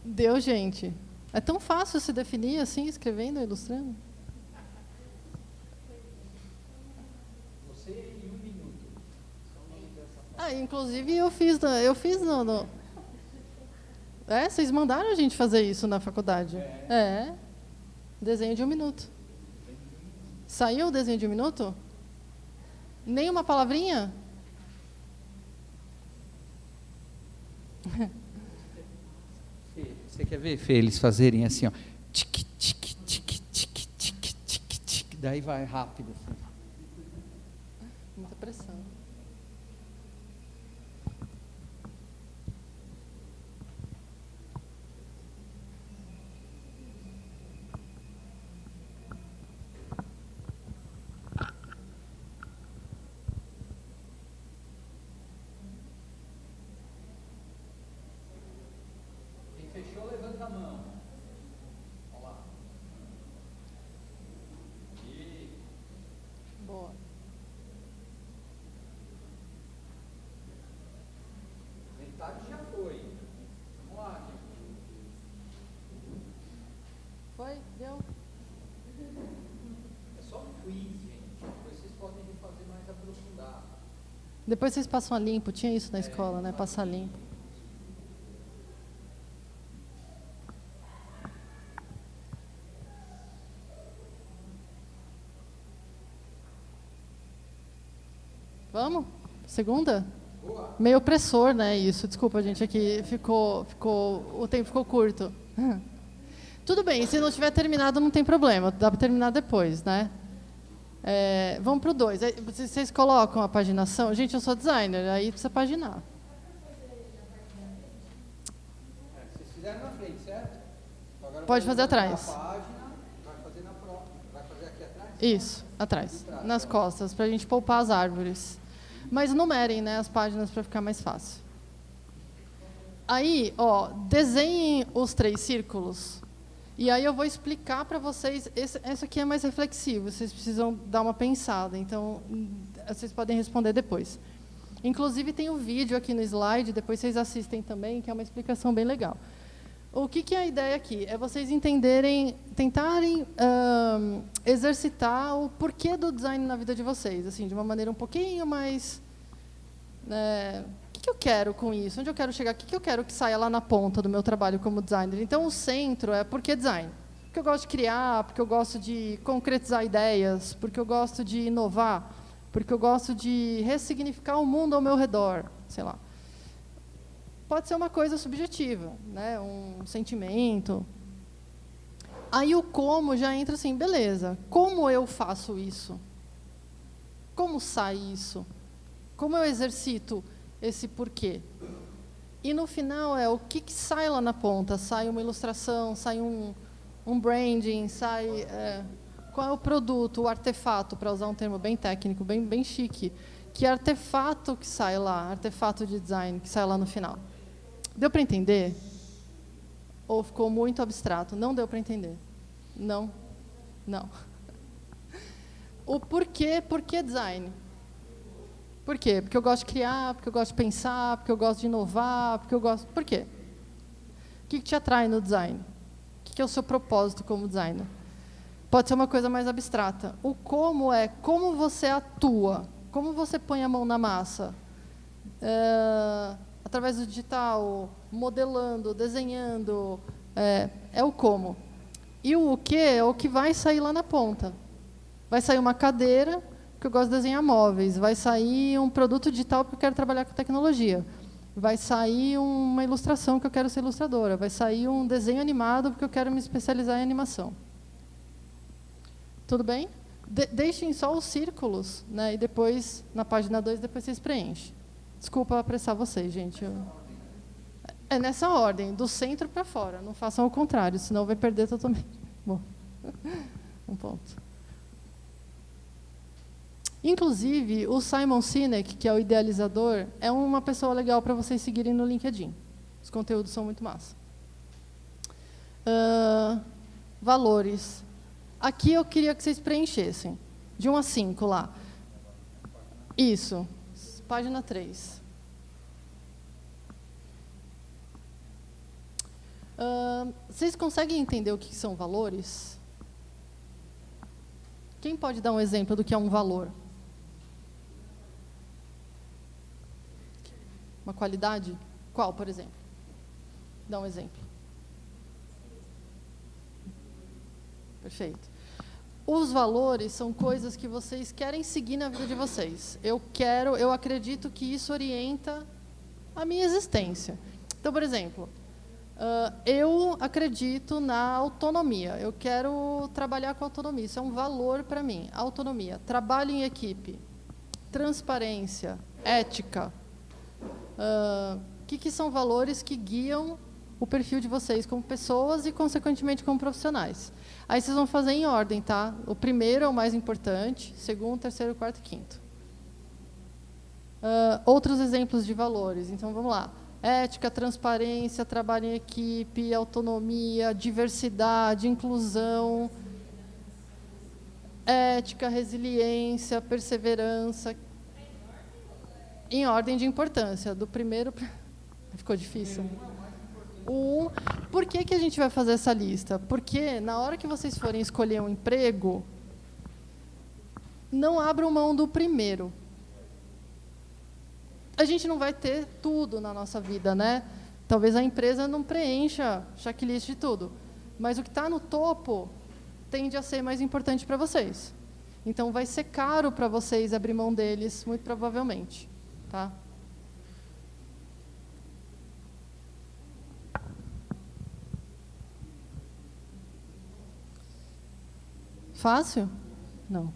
Deu, gente. É tão fácil se definir assim, escrevendo, ilustrando. Você em 1 minuto. Inclusive eu fiz no... vocês mandaram a gente fazer isso na faculdade. Desenho de 1 minuto. Saiu o desenho de 1 minuto? Nem uma palavrinha? Você quer ver, Fê, eles fazerem assim, ó. Tic, tic, tic, tic, tic, tic, tic. Daí vai rápido, assim. Muita pressão. Quem fechou, levanta a mão. Vamos lá. Boa. Metade já foi. Vamos lá, gente. Foi? Deu? É só um quiz, gente. Depois vocês podem fazer mais aprofundado. Depois vocês passam a limpo. Tinha isso na escola, né? Passar limpo. Vamos? Segunda? Boa. Meio opressor, né? Isso. Desculpa, gente, aqui o tempo ficou curto. Tudo bem, se não tiver terminado, não tem problema. Dá para terminar depois, né? Vamos para o 2. Vocês colocam a paginação. Gente, eu sou designer, aí precisa paginar. Vocês fizeram na frente, certo? Agora Pode fazer atrás. A página, vai fazer na própria. Vai fazer aqui atrás? Isso, atrás. Nas costas, para a gente poupar as árvores. Mas numerem, né, as páginas para ficar mais fácil. Aí, ó, desenhem os 3 círculos. E aí eu vou explicar para vocês. Esse aqui é mais reflexivo, vocês precisam dar uma pensada. Então, vocês podem responder depois. Inclusive, tem um vídeo aqui no slide, depois vocês assistem também, que é uma explicação bem legal. O que é a ideia aqui? É vocês entenderem, tentarem exercitar o porquê do design na vida de vocês, assim, de uma maneira um pouquinho mais... o que eu quero com isso? Onde eu quero chegar? O que eu quero que saia lá na ponta do meu trabalho como designer? Então, o centro é por que design? Porque eu gosto de criar, porque eu gosto de concretizar ideias, porque eu gosto de inovar, porque eu gosto de ressignificar o mundo ao meu redor, sei lá. Pode ser uma coisa subjetiva, né? Um sentimento. Aí o como já entra assim, beleza, como eu faço isso? Como sai isso? Como eu exercito esse porquê? E no final é o que sai lá na ponta? Sai uma ilustração, sai um branding, sai... qual é o produto, o artefato, para usar um termo bem técnico, bem chique. Que artefato que sai lá, artefato de design que sai lá no final? Deu para entender? Ou ficou muito abstrato? Não deu para entender? Não? Não. O porquê design? Por quê? Porque eu gosto de criar, porque eu gosto de pensar, porque eu gosto de inovar, porque eu gosto... Por quê? O que te atrai no design? O que é o seu propósito como designer? Pode ser uma coisa mais abstrata. O como é como você atua, como você põe a mão na massa. Através do digital, modelando, desenhando, é o como. E o que é o que vai sair lá na ponta. Vai sair uma cadeira, porque eu gosto de desenhar móveis. Vai sair um produto digital, porque eu quero trabalhar com tecnologia. Vai sair uma ilustração, que eu quero ser ilustradora. Vai sair um desenho animado, porque eu quero me especializar em animação. Tudo bem? Deixem só os círculos, né? E depois, na página 2, depois vocês preenchem. Desculpa apressar vocês, gente. É nessa ordem, do centro para fora. Não façam ao contrário, senão vai perder totalmente. Bom, um ponto. Inclusive, o Simon Sinek, que é o idealizador, é uma pessoa legal para vocês seguirem no LinkedIn. Os conteúdos são muito massa. Valores. Aqui eu queria que vocês preenchessem. De 1 a 5 lá. Isso. Página 3. Vocês conseguem entender o que são valores? Quem pode dar um exemplo do que é um valor? Uma qualidade? Qual, por exemplo? Dá um exemplo. Perfeito. Os valores são coisas que vocês querem seguir na vida de vocês. Eu acredito que isso orienta a minha existência. Então, por exemplo, eu acredito na autonomia. Eu quero trabalhar com autonomia. Isso é um valor para mim. Autonomia. Trabalho em equipe. Transparência. Ética. Que são valores que guiam o perfil de vocês como pessoas e, consequentemente, como profissionais. Aí vocês vão fazer em ordem, tá? O primeiro é o mais importante, segundo, terceiro, quarto e quinto. Outros exemplos de valores. Então, vamos lá. Ética, transparência, trabalho em equipe, autonomia, diversidade, inclusão, ética, resiliência, perseverança. Em ordem de importância. Do primeiro... Ficou difícil? Por que a gente vai fazer essa lista? Porque, na hora que vocês forem escolher um emprego, não abram mão do primeiro. A gente não vai ter tudo na nossa vida, né? Talvez a empresa não preencha checklist de tudo. Mas o que está no topo tende a ser mais importante para vocês. Então, vai ser caro para vocês abrir mão deles, muito provavelmente. Tá? Fácil? Não.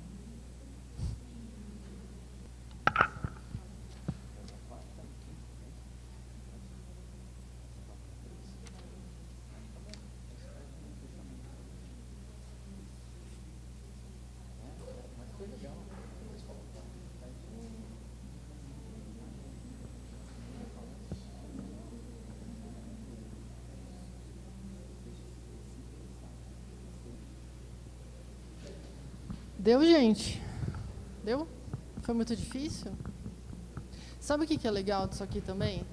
Deu, gente? Deu? Foi muito difícil? Sabe o que é legal disso aqui também?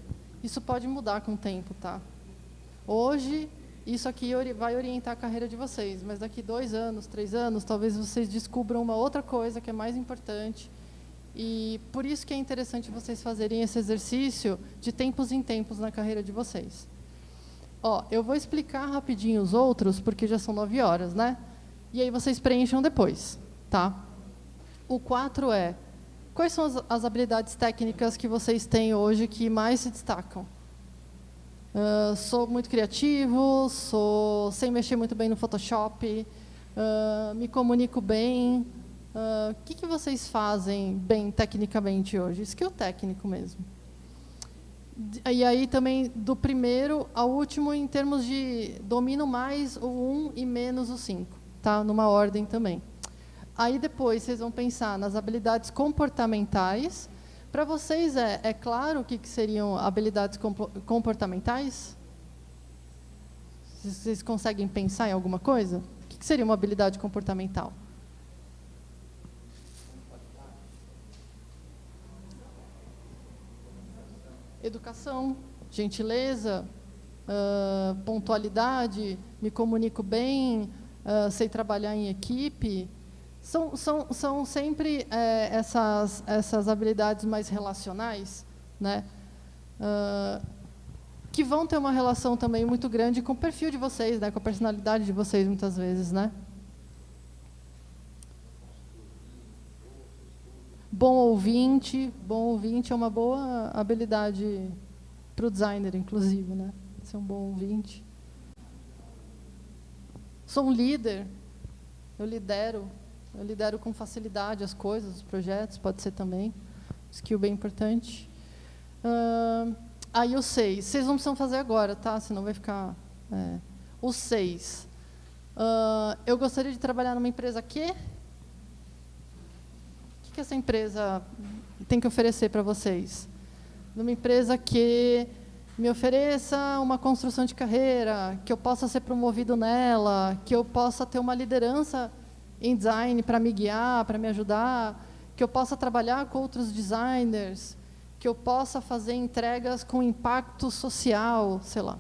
Isso pode mudar com o tempo, tá? Hoje, isso aqui vai orientar a carreira de vocês, mas daqui 2 anos, 3 anos, talvez vocês descubram uma outra coisa que é mais importante. E por isso que é interessante vocês fazerem esse exercício de tempos em tempos na carreira de vocês. Ó, eu vou explicar rapidinho os outros, porque já são 9 horas, né? E aí vocês preencham depois, tá? O 4 é: quais são as habilidades técnicas que vocês têm hoje que mais se destacam? Sou muito criativo, sei mexer muito bem no Photoshop, me comunico bem. O que vocês fazem bem tecnicamente hoje? Skill técnico mesmo. E aí também, do primeiro ao último, em termos de domino mais o 1 e menos o 5, tá? Numa ordem também. Aí depois vocês vão pensar nas habilidades comportamentais. Para vocês é claro o que seriam habilidades comportamentais? Vocês conseguem pensar em alguma coisa? O que seria uma habilidade comportamental? Educação, gentileza, pontualidade, me comunico bem, sei trabalhar em equipe. São sempre essas habilidades mais relacionais, né? Que vão ter uma relação também muito grande com o perfil de vocês, né? Com a personalidade de vocês, muitas vezes, né? Bom ouvinte é uma boa habilidade para o designer, inclusive, né? Ser um bom ouvinte. Sou um líder, eu lidero com facilidade as coisas, os projetos, pode ser também. Skill bem importante. Aí o 6. Vocês não precisam fazer agora, tá? Senão vai ficar... O 6. Eu gostaria de trabalhar numa empresa que... O que essa empresa tem que oferecer para vocês? Numa empresa que me ofereça uma construção de carreira, que eu possa ser promovido nela, que eu possa ter uma liderança em design para me guiar, para me ajudar, que eu possa trabalhar com outros designers, que eu possa fazer entregas com impacto social, sei lá.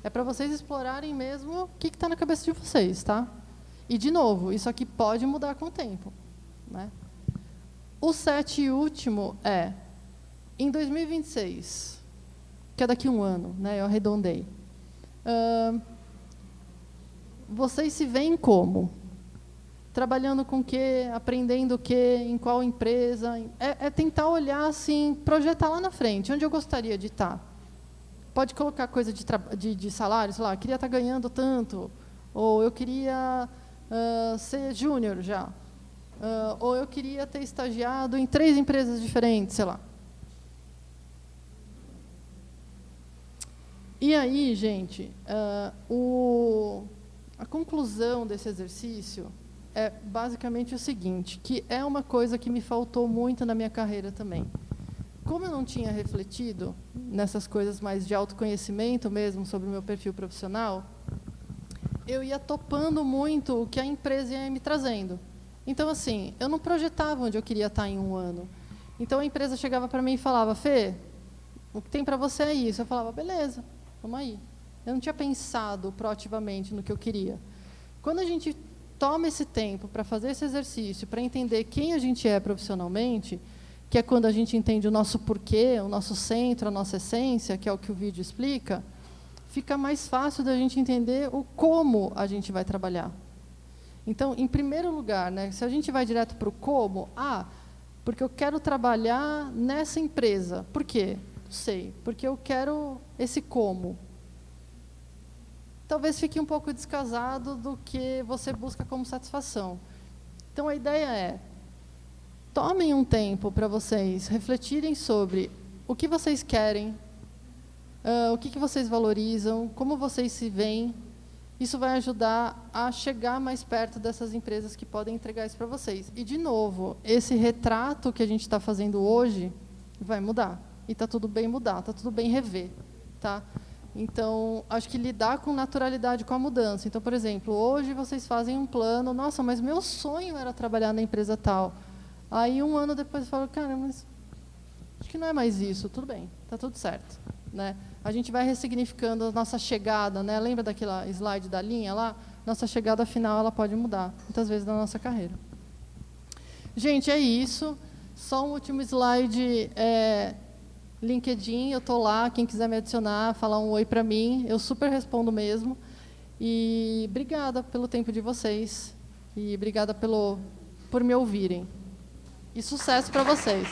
É para vocês explorarem mesmo o que está na cabeça de vocês, tá? E, de novo, isso aqui pode mudar com o tempo, né? O 7 e último é, em 2026, que é daqui a 1 ano, né? Eu arredondei. Vocês se veem como? Trabalhando com o quê? Aprendendo o quê? Em qual empresa? É tentar olhar, assim, projetar lá na frente, onde eu gostaria de estar. Pode colocar coisa de salário, sei lá, queria estar ganhando tanto, ou eu queria ser júnior já, ou eu queria ter estagiado em 3 empresas diferentes, sei lá. E aí, gente, a conclusão desse exercício é basicamente o seguinte, que é uma coisa que me faltou muito na minha carreira também. Como eu não tinha refletido nessas coisas mais de autoconhecimento mesmo, sobre o meu perfil profissional, eu ia topando muito o que a empresa ia me trazendo. Então, assim, eu não projetava onde eu queria estar em 1 ano. Então, a empresa chegava para mim e falava, Fê, o que tem para você é isso. Eu falava, beleza, vamos aí. Eu não tinha pensado proativamente no que eu queria. Quando a gente toma esse tempo para fazer esse exercício, para entender quem a gente é profissionalmente, que é quando a gente entende o nosso porquê, o nosso centro, a nossa essência, que é o que o vídeo explica, fica mais fácil da gente entender o como a gente vai trabalhar. Então, em primeiro lugar, né, se a gente vai direto para o como, porque eu quero trabalhar nessa empresa. Por quê? Não sei, porque eu quero esse como. Talvez fique um pouco descasado do que você busca como satisfação. Então, a ideia é, tomem um tempo para vocês refletirem sobre o que vocês querem, o que vocês valorizam, como vocês se veem. Isso vai ajudar a chegar mais perto dessas empresas que podem entregar isso para vocês. E, de novo, esse retrato que a gente está fazendo hoje vai mudar. E está tudo bem mudar, está tudo bem rever. Tá? Então, acho que lidar com naturalidade com a mudança. Então, por exemplo, hoje vocês fazem um plano, nossa, mas meu sonho era trabalhar na empresa tal. Aí, um ano depois, eu falo, cara, mas acho que não é mais isso, tudo bem, está tudo certo. Né? A gente vai ressignificando a nossa chegada, né? Lembra daquela slide da linha lá? Nossa chegada final ela pode mudar, muitas vezes, na nossa carreira. Gente, é isso. Só um último slide. LinkedIn, eu estou lá, quem quiser me adicionar, falar um oi para mim, eu super respondo mesmo. E obrigada pelo tempo de vocês. E obrigada por me ouvirem. E sucesso para vocês.